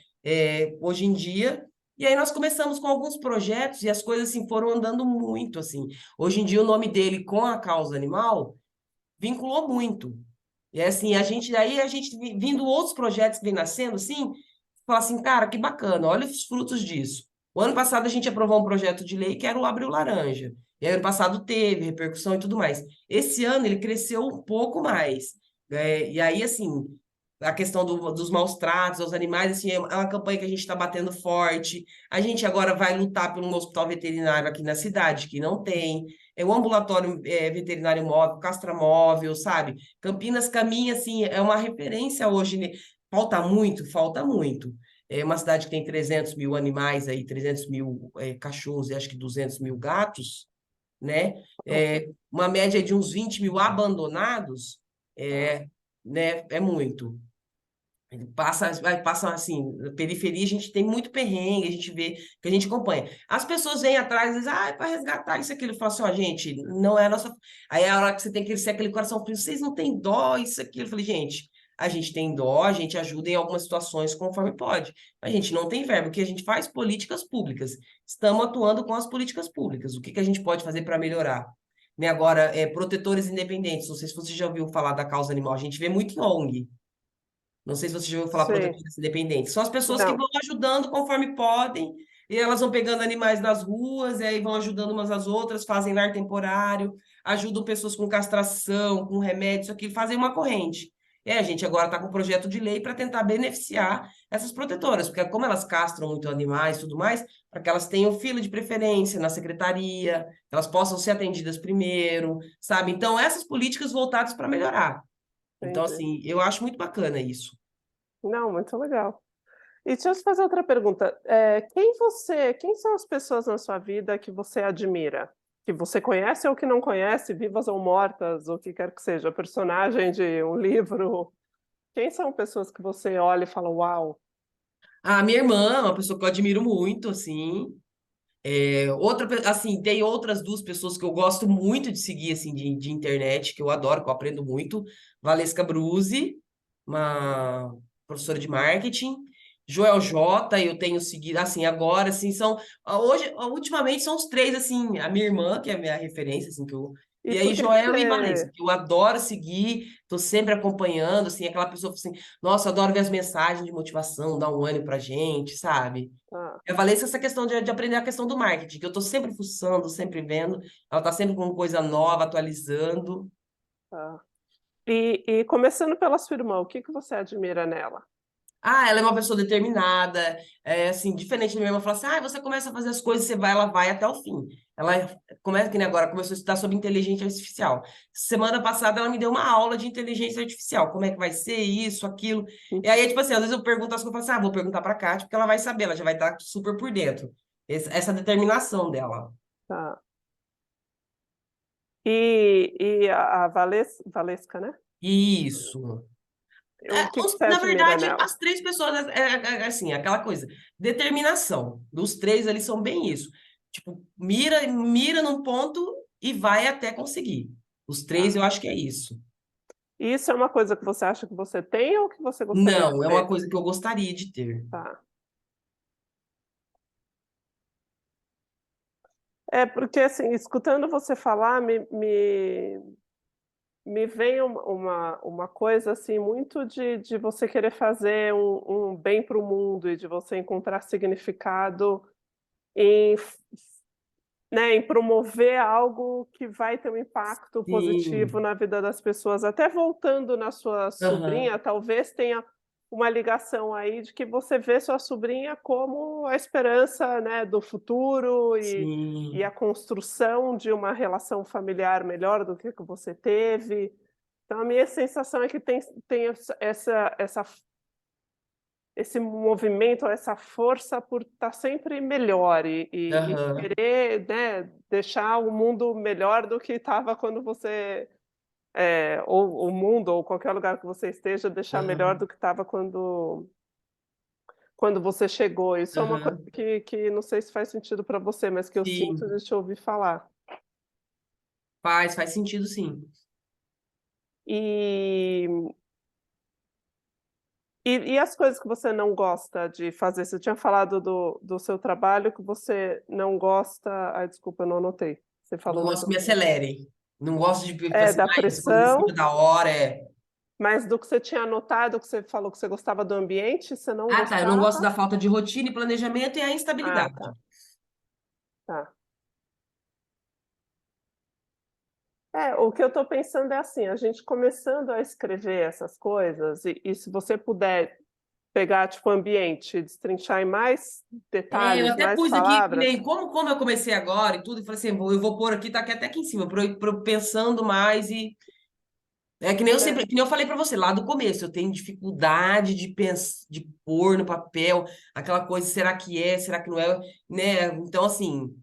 Hoje em dia. E aí nós começamos com alguns projetos e as coisas assim foram andando muito, assim. Hoje em dia o nome dele com a causa animal vinculou muito. E assim, a gente vindo outros projetos que vem nascendo, assim, fala assim, cara, que bacana, olha os frutos disso. O ano passado a gente aprovou um projeto de lei que era o Abre o Laranja. E aí, ano passado teve repercussão e tudo mais. Esse ano ele cresceu um pouco mais. E aí, assim, a questão dos maus tratos aos animais, assim, é uma campanha que a gente está batendo forte. A gente agora vai lutar por um hospital veterinário aqui na cidade, que não tem. É o ambulatório veterinário móvel, castramóvel, sabe? Campinas caminha, assim, é uma referência hoje, né? Falta muito, falta muito. É uma cidade que tem 300 mil animais aí, 300 mil cachorros e acho que 200 mil gatos, né? Uma média de uns 20 mil abandonados, tá, né? É muito. Passa assim, na periferia a gente tem muito perrengue, a gente vê, que a gente acompanha. As pessoas vêm atrás e dizem, ah, é para resgatar isso, aquilo. Eu falo assim, ó, gente, não é a nossa. Aí é a hora que você tem que ser aquele coração frio, vocês não têm dó, isso, aquilo. Eu falei, gente, a gente tem dó, a gente ajuda em algumas situações conforme pode. A gente não tem verba, porque a gente faz políticas públicas. Estamos atuando com as políticas públicas. O que que a gente pode fazer para melhorar? Né, agora, protetores independentes. Não sei se você já ouviu falar da causa animal. A gente vê muito em ONG. Não sei se você já ouviu falar Sim. protetores independentes. São as pessoas que Não. vão ajudando conforme podem, e elas vão pegando animais das ruas, e aí vão ajudando umas às outras, fazem lar temporário, ajudam pessoas com castração, com remédios, isso aqui, fazem uma corrente. E a gente agora está com um projeto de lei para tentar beneficiar essas protetoras, porque como elas castram muito animais e tudo mais, para que elas tenham fila de preferência na secretaria, que elas possam ser atendidas primeiro, sabe? Então, essas políticas voltadas para melhorar. Então, Entendi. assim, eu acho muito bacana isso. Não, muito legal. E deixa eu te fazer outra pergunta, quem são as pessoas na sua vida que você admira? Que você conhece ou que não conhece, vivas ou mortas, ou o que quer que seja, personagem de um livro. Quem são pessoas que você olha e fala: "Uau"? A minha irmã é uma pessoa que eu admiro muito, assim. Assim, tem outras duas pessoas que eu gosto muito de seguir, assim, de internet, que eu adoro, que eu aprendo muito. Valesca Bruzzi, uma professora de marketing. Joel J, eu tenho seguido, assim, agora, assim, ultimamente são os três, assim, a minha irmã, que é a minha referência, assim, E e por aí que que Joel e Valesca, você que eu adoro seguir, tô sempre acompanhando, assim, aquela pessoa, assim, nossa, eu adoro ver as mensagens de motivação, dar um ânimo pra gente, sabe? tá, Eu falei essa questão de aprender a questão do marketing, que eu estou sempre fuçando, sempre vendo, ela está sempre com coisa nova, atualizando. tá. E começando pela sua irmã, o que que você admira nela? Ah, ela é uma pessoa determinada, assim, diferente da minha irmã, fala assim, ah, você começa a fazer as coisas, ela vai até o fim. Ela começa que nem agora, começou a estudar sobre inteligência artificial. Semana passada ela me deu uma aula de inteligência artificial, como é que vai ser isso, aquilo. Hum, E aí, tipo assim, às vezes eu pergunto as coisas, eu falo assim, ah, vou perguntar pra Kátia, porque ela vai saber, ela já vai estar super por dentro. Essa determinação dela. tá. E a Valesca, né? Isso. O que que você Na admira verdade, nela? as três pessoas, assim, aquela coisa, determinação. Dos três ali são bem isso. Tipo, mira num ponto e vai até conseguir. Os três Tá. eu acho que é isso. E isso é uma coisa que você acha que você tem ou que você gostaria de Não, é uma ter? coisa que eu gostaria de ter. Tá. É, porque assim, escutando você falar, me vem uma coisa assim muito de você querer fazer um bem para o mundo e de você encontrar significado em né, em promover algo que vai ter um impacto positivo Sim. na vida das pessoas. Até voltando na sua Aham. sobrinha, talvez tenha uma ligação aí de que você vê sua sobrinha como a esperança, né, do futuro e a Sim. construção de uma relação familiar melhor do que você teve. Então a minha sensação é que tem essa esse movimento, essa força por estar sempre melhor e Aham. querer, né, deixar o mundo melhor do que estava quando você, ou o mundo ou qualquer lugar que você esteja, deixar melhor Aham. do que estava quando você chegou. Isso é uma coisa Aham. que não sei se faz sentido para você, mas que eu sinto Sim. de te ouvir falar. Faz sentido, sim. E e as coisas que você não gosta de fazer? Você tinha falado do seu trabalho que você não gosta, ai, desculpa, eu não anotei. Você Não falou mais gosto que me uma coisa. acelerem. Não gosto de, tipo É, assim, da as coisas em cima pressão, da hora. É. mas do que você tinha anotado, que você falou que você gostava do ambiente, você não Ah, tá. Eu não gosto gostava? da falta de rotina e planejamento e a Ah, instabilidade. tá, tá. É, o que eu estou pensando é assim, a gente começando a escrever essas coisas e se você puder pegar, tipo, ambiente, destrinchar em mais Eu detalhes, até mais pus aqui, que palavras. nem, como eu comecei agora e tudo, eu falei assim, eu vou pôr aqui, tá aqui até aqui em cima, pra eu pensando mais e. É que nem eu É, sempre, que nem eu falei pra você, lá do começo, eu tenho dificuldade de pôr no papel aquela coisa, será que é, será que não é, né? Então, assim,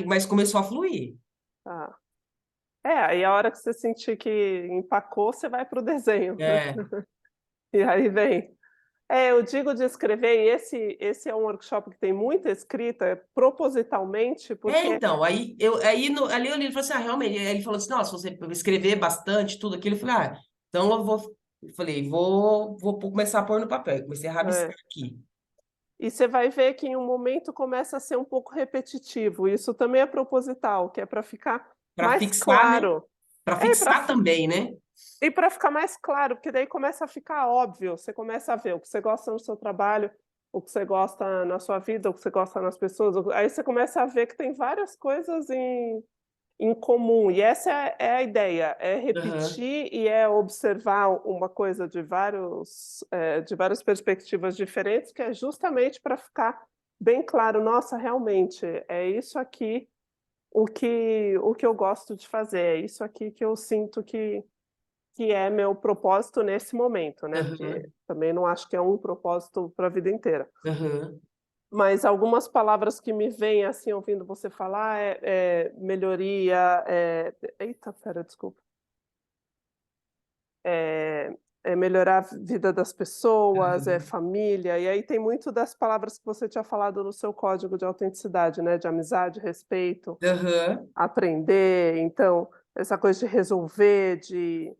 mas começou a fluir. tá. É, aí a hora que você sentir que empacou, você vai para o desenho, né, É. e aí vem. É, eu digo de escrever e esse é um workshop que tem muita escrita, propositalmente, porque Então, ali eu li, ele falou assim, ah, realmente, aí ele falou assim, nossa, se você escrever bastante, tudo aquilo, eu falei, ah, então eu vou. Falei, vou começar a pôr no papel. Comecei a rabiscar É. aqui. E você vai ver que em um momento começa a ser um pouco repetitivo, isso também é proposital, que é para ficar Para mais fixar, né? claro. Para É, para fixar também, né? e para ficar mais claro, porque daí começa a ficar óbvio, você começa a ver o que você gosta no seu trabalho, o que você gosta na sua vida, o que você gosta nas pessoas, aí você começa a ver que tem várias coisas em comum, e essa é a ideia, é Aham, repetir e é observar uma coisa de várias perspectivas diferentes, que é justamente para ficar bem claro: "Nossa, realmente, é isso aqui o que eu gosto de fazer, é isso aqui que eu sinto que é meu propósito nesse momento", né, porque aham, também não acho que é um propósito para a vida inteira. aham, Mas algumas palavras que me vêm, assim, ouvindo você falar é melhoria, eita, espera, desculpa. É é melhorar a vida das pessoas, é aham, família, e aí tem muito das palavras que você tinha falado no seu código de autenticidade, né, de amizade, respeito, aham, aprender, então, essa coisa de resolver, de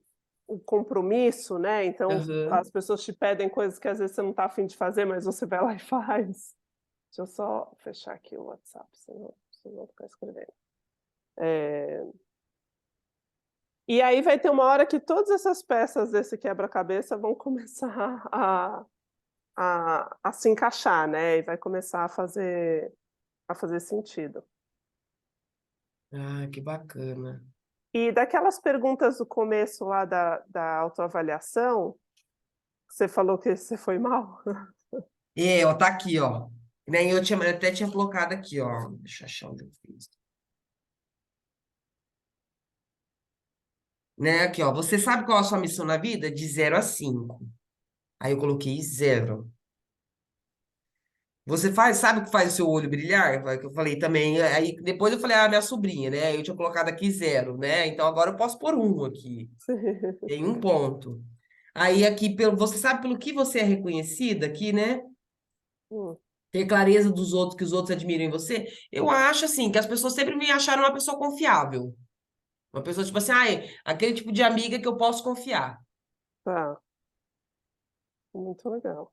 o compromisso, né, então aham. as pessoas te pedem coisas que às vezes você não está a fim de fazer, mas você vai lá e faz. Deixa eu só fechar aqui o WhatsApp, senão eu vou ficar escrevendo. Eh, e aí vai ter uma hora que todas essas peças desse quebra-cabeça vão começar a se encaixar, né, e vai começar a fazer sentido. Ah, que bacana. E daquelas perguntas do começo lá da autoavaliação, que você falou que você foi mal. É, ó, tá aqui, ó. Né, eu até tinha colocado aqui, ó. Deixa eu achar onde eu fiz. Né, aqui, ó. Você sabe qual a sua missão na vida? De 0 a 5. Aí eu coloquei 0. Você sabe o que faz o seu olho brilhar? Foi o que eu falei também. Aí depois eu falei, ah, minha sobrinha, né? Eu tinha colocado aqui 0, né? Então agora eu posso pôr 1 aqui. Tem 1 ponto. Aí aqui, você sabe pelo que você é reconhecida aqui, né? Hum, Ter clareza dos outros, que os outros admiram em você. Eu acho, assim, que as pessoas sempre me acharam uma pessoa confiável. Uma pessoa, tipo assim, aquele tipo de amiga que eu posso confiar. tá, muito legal.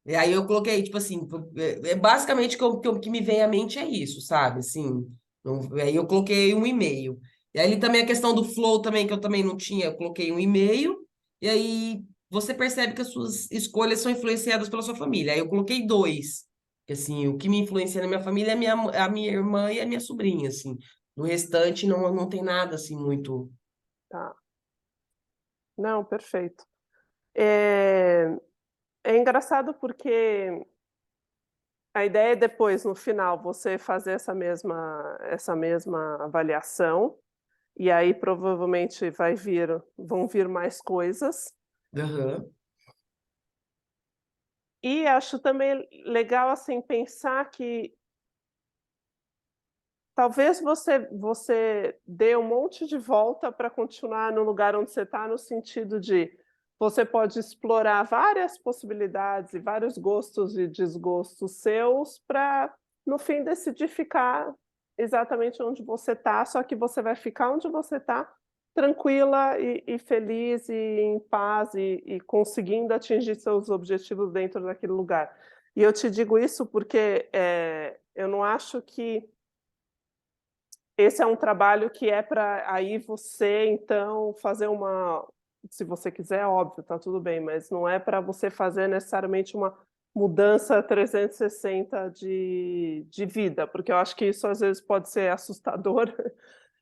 E aí eu coloquei, tipo assim, basicamente o que me vem à mente é isso, sabe? Assim, aí eu coloquei 1 e-mail. E aí também a questão do flow também, que eu também não tinha, eu coloquei 1 e-mail. E aí você percebe que as suas escolhas são influenciadas pela sua família. Aí eu coloquei 2. Que assim, o que me influencia na minha família é a minha irmã e a minha sobrinha, assim. No restante não tem nada assim muito. Tá. Não, perfeito. É é engraçado porque a ideia é depois, no final, você fazer essa mesma avaliação, e aí provavelmente vão vir mais coisas. Aham. E acho também legal, assim, pensar que talvez você dê um monte de volta para continuar no lugar onde você está, no sentido de você pode explorar várias possibilidades e vários gostos e desgostos seus para, no fim, decidir ficar exatamente onde você está, só que você vai ficar onde você está, tranquila e feliz e em paz e conseguindo atingir seus objetivos dentro daquele lugar. E eu te digo isso porque, eu não acho que esse é um trabalho que é para aí você então fazer se você quiser, óbvio, tá tudo bem, mas não é para você fazer necessariamente uma mudança 360 de vida, porque eu acho que isso às vezes pode ser assustador.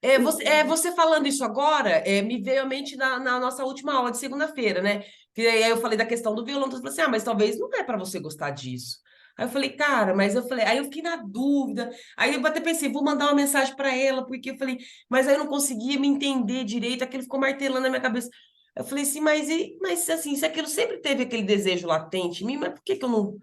E Você falando isso agora, me veio à mente na nossa última aula de segunda-feira, né? Que aí eu falei da questão do violão, tu falou assim, mas talvez não é para você gostar disso. Aí eu falei, cara, mas eu falei, aí eu fiquei na dúvida. Aí eu até pensei, vou mandar uma mensagem para ela, porque eu falei, mas aí eu não conseguia me entender direito, aquilo ficou martelando na minha cabeça. Eu falei assim, mas assim, se aquilo sempre teve aquele desejo latente em mim, mas por que que eu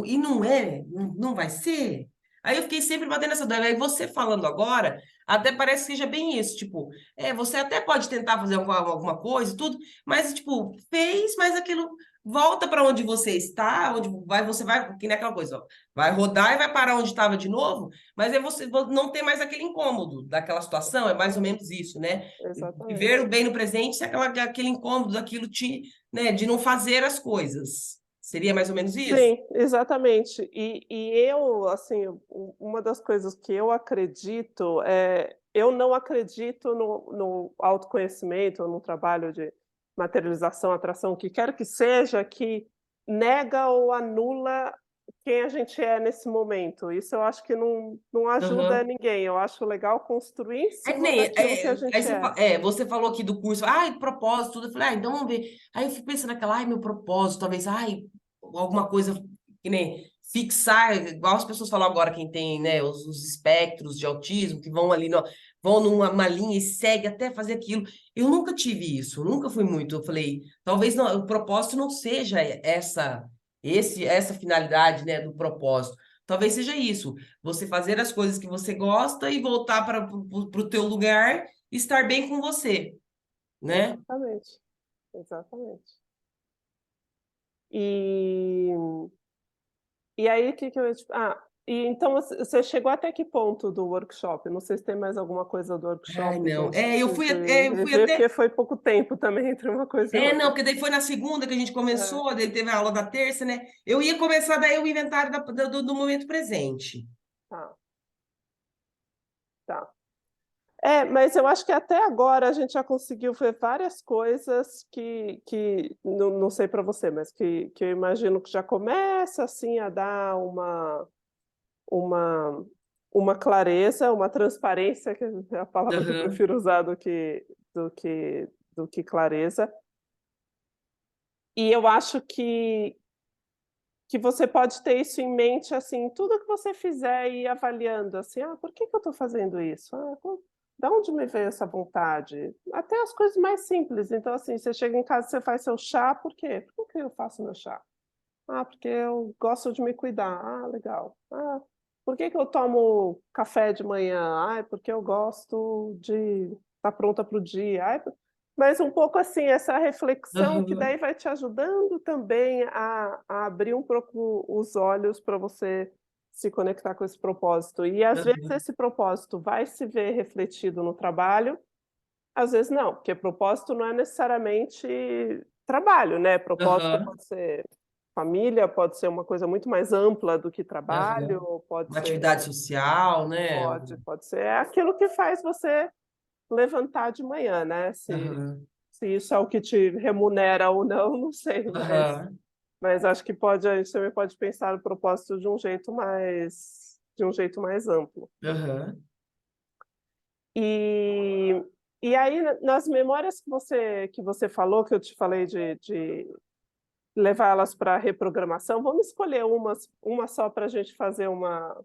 e não é, não vai ser? Aí eu fiquei sempre batendo essa dúvida. Aí você falando agora, até parece que seja bem isso, tipo, você até pode tentar fazer alguma coisa e tudo, mas, tipo, fez, mas aquilo volta para onde você está, onde vai, você vai, que nem aquela coisa, ó, vai rodar e vai parar onde estava de novo, mas é você não ter mais aquele incômodo daquela situação, é mais ou menos isso, né? Viver o Exatamente. bem no presente, se aquele incômodo daquilo né, de não fazer as coisas. Seria mais ou menos isso? Sim, exatamente. E eu, assim, uma das coisas que eu acredito eu não acredito no autoconhecimento ou no trabalho de materialização, atração, o que quer que seja, que nega ou anula quem a gente é nesse momento. Isso eu acho que não ajuda Aham. ninguém. Eu acho legal construir em É que cima nem, daquilo que a aí gente você, é. você falou aqui do curso, ai, propósito, tudo. Eu falei, então vamos ver. Aí eu fui pensando naquela, ai, meu propósito, talvez, ai, alguma coisa que nem fixar, igual as pessoas falam agora, quem tem, né, os espectros de autismo, que vão ali, vão numa uma linha e segue até fazer aquilo. Eu nunca tive isso, nunca fui muito. Eu falei, talvez não, o propósito não seja essa finalidade, né, do propósito. Talvez seja isso, você fazer as coisas que você gosta e voltar para o teu lugar e estar bem com você, né? Exatamente, exatamente. E E aí, o que que eu ia te e então você chegou até que ponto do workshop? Não sei se tem mais alguma coisa do Ai, workshop que a não. gente precise Eu fui rever, até. porque foi pouco tempo também entre uma coisa e Não, outra. porque daí foi na segunda que a gente É, começou, daí teve a aula da terça, né? Eu ia começar daí o inventário do momento presente. tá, tá. É, mas eu acho que até agora a gente já conseguiu ver várias coisas que não sei para você, mas que eu imagino que já começa, assim, a dar uma uma clareza, uma transparência, que é a palavra que eu Aham, prefiro usar do que clareza. E eu acho que você pode ter isso em mente, assim, tudo que você fizer e ir avaliando, assim: "Ah, por que que eu estou fazendo isso? Ah, da onde me veio essa vontade?". Até as coisas mais simples, então, assim, você chega em casa, você faz seu chá, por quê? Por que eu faço meu chá? Ah, porque eu gosto de me cuidar. Ah, legal. Ah, por que que eu tomo café de manhã? Ah, é porque eu gosto de estar pronta para o dia. Ai, mas um pouco assim, essa reflexão que aham, daí vai te ajudando também a abrir um pouco os olhos para você se conectar com esse propósito. E às vezes aham, esse propósito vai se ver refletido no trabalho, às vezes não, porque propósito não é necessariamente trabalho, né? Propósito aham, pode ser família, pode ser uma coisa muito mais ampla do que aham. trabalho, pode Uma ser atividade social, né? pode ser é aquilo que faz você levantar de manhã, né, Aham, se isso é o que te remunera ou não, não sei, aham, mas acho que a gente também pode pensar o propósito de um jeito mais amplo. aham. E e aí nas memórias que você falou, que eu te falei de levar elas para reprogramação, vamos escolher uma só para a gente fazer uma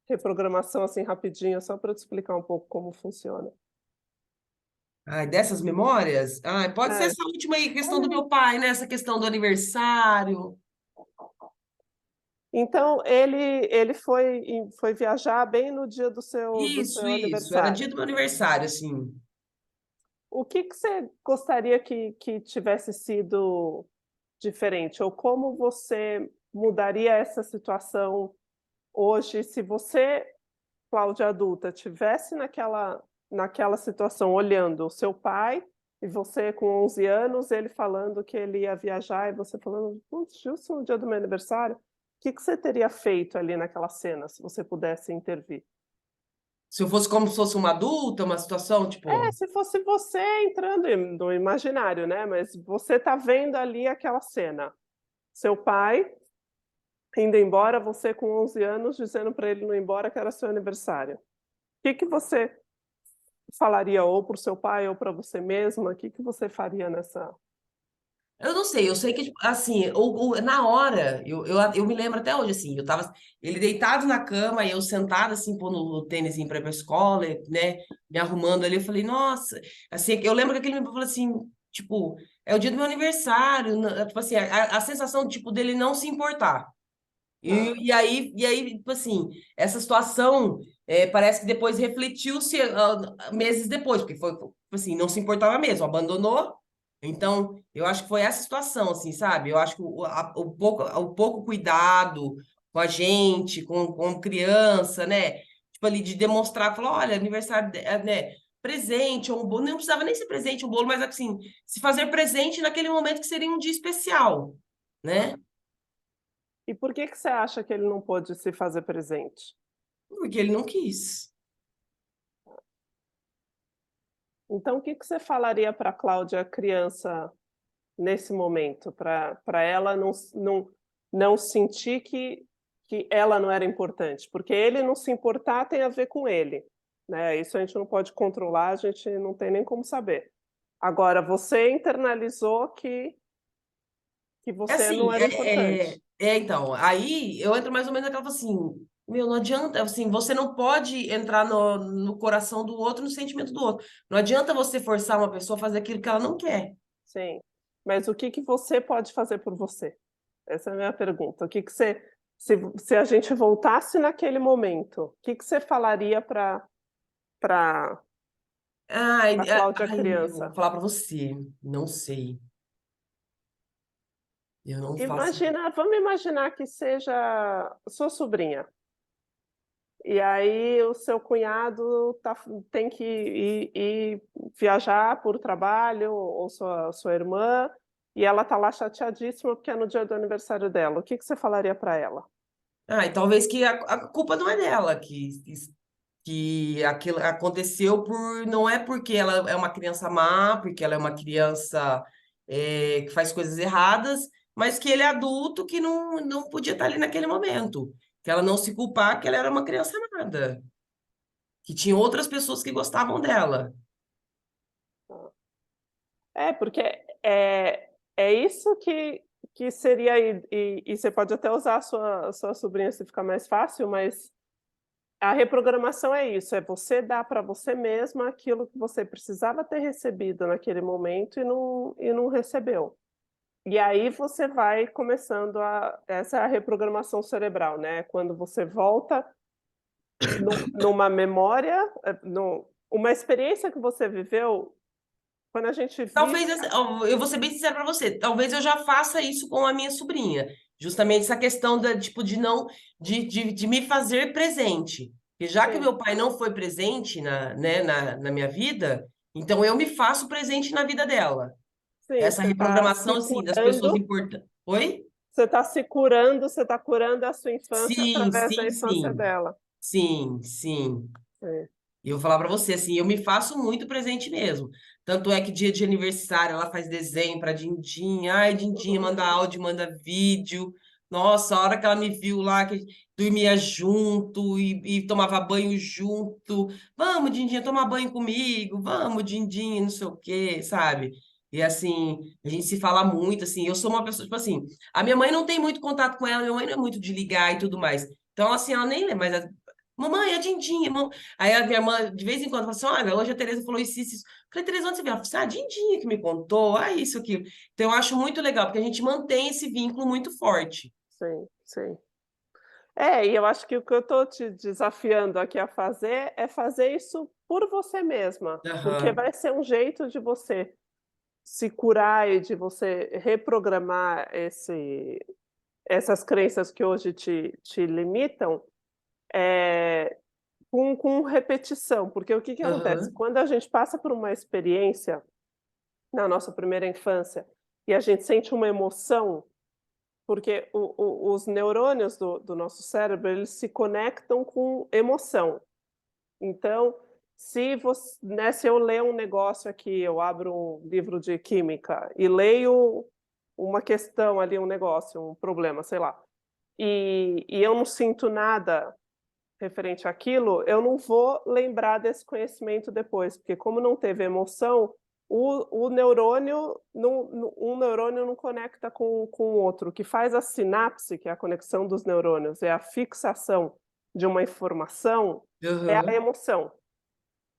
reprogramação, assim, rapidinho, só para eu te explicar um pouco como funciona. Ai, dessas memórias? Ai, pode ser É, essa última aí, questão do olha. meu pai, né? Essa questão do aniversário. Então ele foi viajar bem no dia do Isso, seu isso. Era dia aniversário. do meu aniversário, assim. O que que você gostaria que tivesse sido diferente? Ou como você mudaria essa situação hoje, se você, Cláudia adulta, tivesse naquela situação olhando o seu pai e você com 11 anos, ele falando que ele ia viajar e você falando: "Putz, justo no dia do meu aniversário", o que que você teria feito ali naquela cena, se você pudesse intervir? Se eu fosse como se fosse uma adulta, uma situação, É, tipo. se fosse você entrando no imaginário, né, mas você tá vendo ali aquela cena, seu pai indo embora, você com 11 anos dizendo para ele não ir embora que era seu aniversário. O que que você falaria ou para o seu pai ou para você mesma? O que que você faria nessa Eu não sei, eu sei que, tipo, assim, na hora, eu me lembro até hoje, assim, eu tava, ele deitado na cama e eu sentada, assim, pondo o tênisinho pra ir pra escola, né, me arrumando ali, eu falei, nossa, assim, eu lembro que aquele me falou assim, tipo, é o dia do meu aniversário, tipo assim, a sensação, tipo, dele não se importar. tá, E aí, tipo assim, essa situação parece que depois refletiu-se meses depois, porque foi, tipo assim, não se importava mesmo, abandonou, Então, eu acho que foi essa situação, assim, sabe? Eu acho que o pouco cuidado com a gente, com criança, né? Tipo, ali de demonstrar, falar, olha, aniversário, né? Presente, ou um bolo, não precisava nem ser presente, um bolo, mas assim, se fazer presente naquele momento que seria um dia especial, né? E por que que você acha que ele não pôde se fazer presente? Porque ele não quis. Então, o que que você falaria para a Cláudia criança nesse momento, para ela não sentir que ela não era importante? Porque ele não se importar tem a ver com ele, né? Isso a gente não pode controlar, a gente não tem nem como saber. Agora, você internalizou que É você não assim, era importante. então, aí eu entro mais ou menos naquela assim, meu, não adianta, assim, você não pode entrar no coração do outro, no sentimento do outro. Não adianta você forçar uma pessoa a fazer aquilo que ela não quer. Sim. Mas o que que você pode fazer por você? Essa é a minha pergunta. O que que você, se a gente voltasse naquele momento, o que que você falaria para Ai, a Cláudia ai, meu, vou criança? falar pra você, não sei. Eu não faço. Vamos imaginar que seja sua sobrinha. E aí o seu cunhado tem que ir viajar por trabalho, ou sua irmã, e ela está lá chateadíssima porque é no dia do aniversário dela. O que que você falaria para ela? Ai, talvez que a culpa não é dela, que aquilo aconteceu por, não é porque ela é uma criança má, porque ela é uma criança que faz coisas erradas, mas que ele é adulto que não podia estar ali naquele momento. Que ela não se culpar que ela era uma criança amada, que tinha outras pessoas que gostavam dela. É, porque é isso que seria, e você pode até usar a sua sobrinha se ficar mais fácil, mas a reprogramação é isso, é você dar para você mesma aquilo que você precisava ter recebido naquele momento e não recebeu. E aí você vai começando essa é a reprogramação cerebral, né? Quando você volta numa memória, uma experiência que você viveu, quando a gente Talvez, vive. ó, eu vou ser bem sincera para você, talvez eu já faça isso com a minha sobrinha. Justamente essa questão da, tipo, de não, de me fazer presente. E já que Sim, meu pai não foi presente na minha vida, então eu me faço presente na vida dela. sim, Essa você está reprogramação, se assim, das pessoas curando, importantes. Oi? você está se curando, você está curando a sua infância Sim, através da sim, infância sim. dela. Sim, sim. É. E eu vou falar pra você, assim, eu me faço muito presente mesmo. Tanto é que dia de aniversário ela faz desenho pra Dindinha. Ai, Dindinha, manda áudio, manda vídeo. Nossa, a hora que ela me viu lá, que a gente dormia junto e tomava banho junto. Vamos, Dindinha, tomar banho comigo. Vamos, Dindinha, não sei o quê, sabe? E assim, a gente se fala muito, assim. Eu sou uma pessoa, tipo assim, a minha mãe não tem muito contato com ela, minha mãe não é muito de ligar e tudo mais. Então, assim, ela nem lembra, mas mamãe, a Dindinha, aí a minha irmã, de vez em quando, fala assim: olha, hoje a Tereza falou isso, isso, isso. Eu falei, Tereza, onde você viu? Ela falou assim: ah, a Dindinha que me contou, ah, isso, aquilo. Então, eu acho muito legal, porque a gente mantém esse vínculo muito forte. Sim, sim. É, e eu acho que o que eu estou te desafiando aqui a fazer é fazer isso por você mesma, porque Aham, vai ser um jeito de você se curar e de você reprogramar essas crenças que hoje te limitam, eh, com repetição. Porque o que que acontece? aham, Quando a gente passa por uma experiência na nossa primeira infância e a gente sente uma emoção, porque os neurônios do nosso cérebro, eles se conectam com emoção. Então, se eu ler um negócio aqui, eu abro um livro de química e leio uma questão ali, um negócio, um problema, sei lá, e eu não sinto nada referente àquilo, eu não vou lembrar desse conhecimento depois, porque como não teve emoção, o neurônio um neurônio não conecta com o outro. O que faz a sinapse, que é a conexão dos neurônios, é a fixação de uma informação, é a aham, emoção.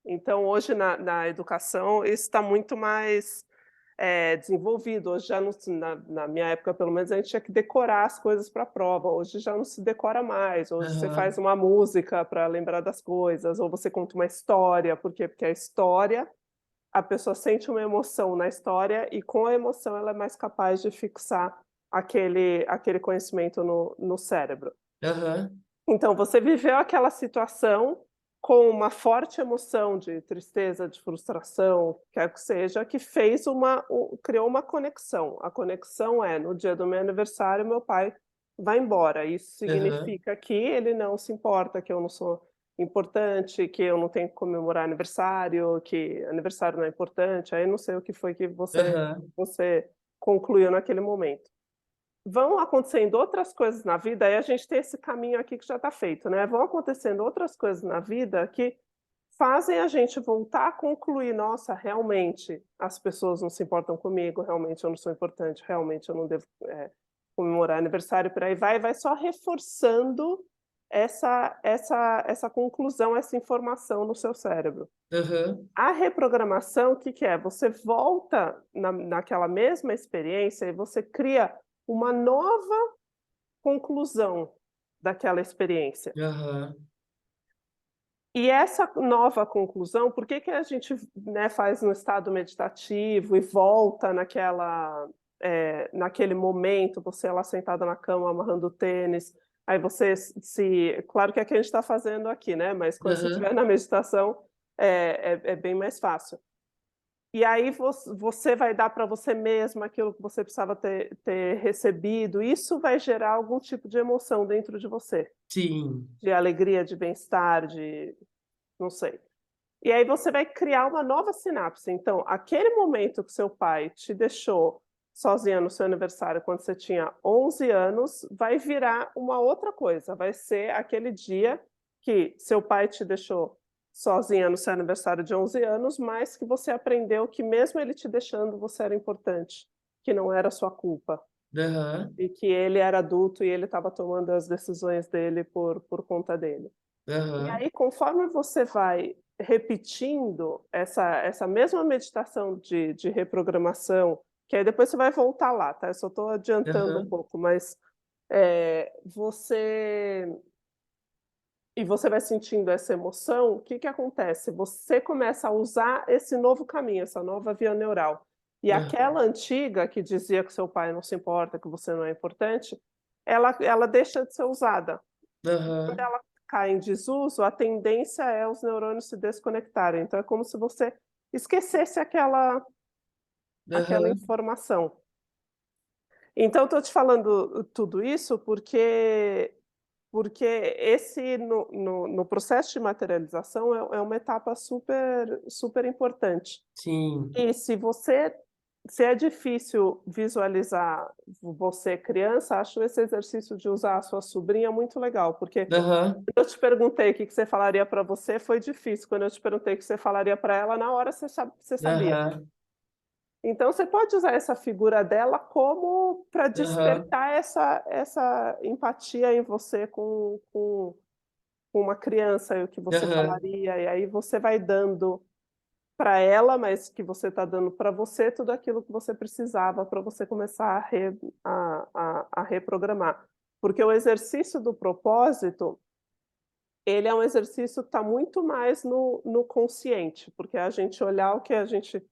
Então hoje na educação isso está muito mais, desenvolvido. Hoje já não se na minha época, pelo menos, a gente tinha que decorar as coisas para a prova, hoje já não se decora mais, hoje você faz aham, uma música para lembrar das coisas, ou você conta uma história, por quê? Porque a história a pessoa sente uma emoção na história e com a emoção ela é mais capaz de fixar aquele conhecimento no cérebro. Aham. Então você viveu aquela situação com uma forte emoção de tristeza, de frustração, quer que seja, que fez criou uma conexão. A conexão é: no dia do meu aniversário, meu pai vai embora. Isso Aham. significa que ele não se importa, que eu não sou importante, que eu não tenho que comemorar aniversário, que aniversário não é importante. Aí não sei o que foi que Aham. você concluiu naquele momento. Vão acontecendo outras coisas na vida, aí a gente tem esse caminho aqui que já está feito, né, vão acontecendo outras coisas na vida que fazem a gente voltar a concluir: "Nossa, realmente as pessoas não se importam comigo, realmente eu não sou importante, realmente eu não devo, comemorar aniversário", por aí vai, e vai só reforçando essa conclusão, essa informação no seu cérebro. Aham. A reprogramação, o que que é? Você volta naquela mesma experiência e você cria uma nova conclusão daquela experiência. Aham. E essa nova conclusão, por que que a gente, né, faz no estado meditativo e volta naquele momento, você lá sentada na cama amarrando o tênis, aí você se claro que é o que a gente está fazendo aqui, né, mas quando você estiver Aham. na meditação, é bem mais fácil. E aí você vai dar para você mesma aquilo que você precisava ter recebido, isso vai gerar algum tipo de emoção dentro de você, Sim. de alegria, de bem-estar, de não sei. E aí você vai criar uma nova sinapse, então aquele momento que seu pai te deixou sozinha no seu aniversário quando você tinha 11 anos, vai virar uma outra coisa, vai ser aquele dia que seu pai te deixou sozinha no seu aniversário de 11 anos, mas que você aprendeu que mesmo ele te deixando, você era importante, que não era sua culpa, Aham. e que ele era adulto e ele estava tomando as decisões dele por conta dele. E Aham. aí, conforme você vai repetindo essa mesma meditação de reprogramação, que aí depois você vai voltar lá, tá, eu só estou adiantando um Aham. pouco, mas, você e você vai sentindo essa emoção, o que que acontece? Você começa a usar esse novo caminho, essa nova via neural. E Aham. aquela antiga que dizia que seu pai não se importa, que você não é importante, ela deixa de ser usada. Quando Aham. ela cai em desuso, a tendência é os neurônios se desconectarem, então é como se você esquecesse aquela Aham. informação. Então estou te falando tudo isso porque esse no processo de materialização é uma etapa super super importante. Sim. E se é difícil visualizar você criança, acho esse exercício de usar a sua sobrinha muito legal, porque Aham. eu te perguntei o que que você falaria para você, foi difícil. Quando eu te perguntei o que você falaria para ela, na hora você sabia. Aham. Então você pode usar essa figura dela como para Aham. despertar essa empatia em você com uma criança e o que você Aham. falaria, e aí você vai dando para ela, mas que você está dando para você, tudo aquilo que você precisava para você começar a reprogramar. Porque o exercício do propósito, ele é um exercício que está muito mais no consciente, porque a gente olhar o que a gente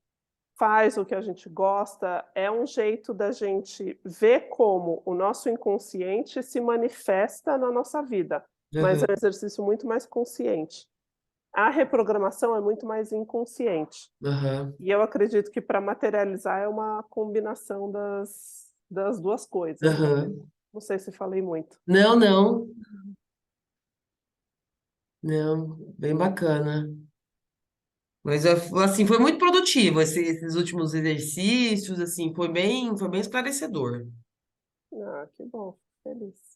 faz, o que a gente gosta, é um jeito da gente ver como o nosso inconsciente se manifesta na nossa vida, mas é Aham. um exercício muito mais consciente. A reprogramação é muito mais inconsciente. Aham. E eu acredito que para materializar é uma combinação das 2 coisas, né. Aham. Não sei se falei muito. Não, não. Não, bem bacana. Mas assim, foi muito produtivo esses últimos exercícios, assim, foi bem esclarecedor. Ah, que bom, fico feliz.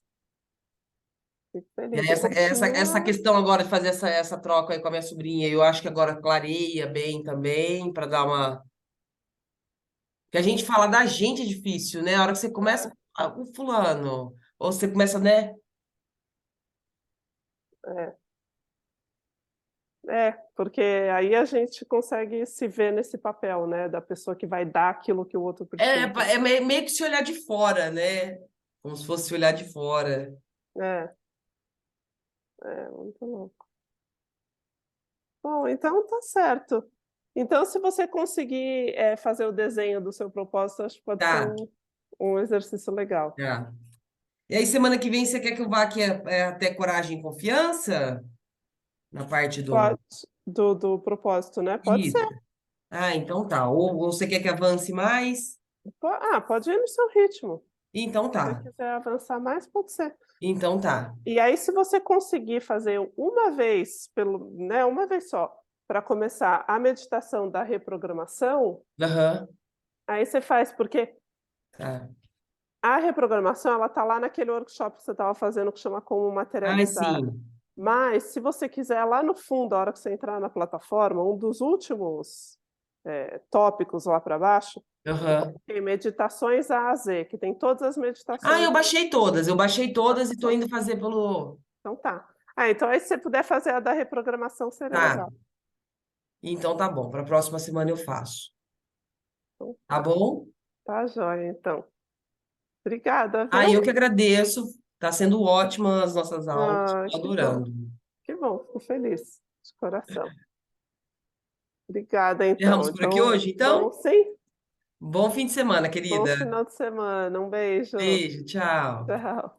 Fico E feliz. aí E essa continua questão agora de fazer essa troca aí com a minha sobrinha, eu acho que agora clareia bem também, para dar uma. Que a gente fala da gente é difícil, né? A hora que você começa, o fulano, ou você começa, né? é. É, porque aí a gente consegue se ver nesse papel, né, da pessoa que vai dar aquilo que o outro precisa. É meio que se olhar de fora, né? Como se fosse se olhar de fora. É, muito louco. Bom, então tá certo. Então, se você conseguir fazer o desenho do seu propósito, acho que pode ser Tá, um exercício legal. tá. E aí, semana que vem, você quer que eu vá aqui até Coragem e Confiança? Na parte do. Pode, do propósito, né? Pode ser. Isso. Ah, então tá. Ou você quer que avance mais? Pode ir no seu ritmo. Então Se você tá. quiser avançar mais, pode ser. Então tá. E aí, se você conseguir fazer uma vez, né, uma vez só, para começar a meditação da reprogramação, Aham. aí você faz, porque Tá. a reprogramação, ela tá lá naquele workshop que você estava fazendo, que chama Como Ah, Materializar. sim. Mas, se você quiser, lá no fundo, a hora que você entrar na plataforma, um dos últimos tópicos lá para baixo, eu Aham. coloquei Meditações A a Z, que tem todas as Ah, meditações eu baixei todas. Eu baixei da todas e tô plataforma. indo fazer pelo. Então tá. Então aí se você puder fazer a da reprogramação, seria Tá. legal. Então tá bom. Para a próxima semana eu faço. Então Tá tá. bom? Tá joia, então. Obrigada, Ah, viu? eu que agradeço. Tá sendo ótima as nossas aulas. Ah, Tô que bom. adorando. Que bom, fico feliz. De coração. Obrigada, então. Erramos por aqui Então, hoje, então? vamos sim. Bom fim de semana, Bom querida. final de semana. Um beijo. Beijo, tchau. Tchau.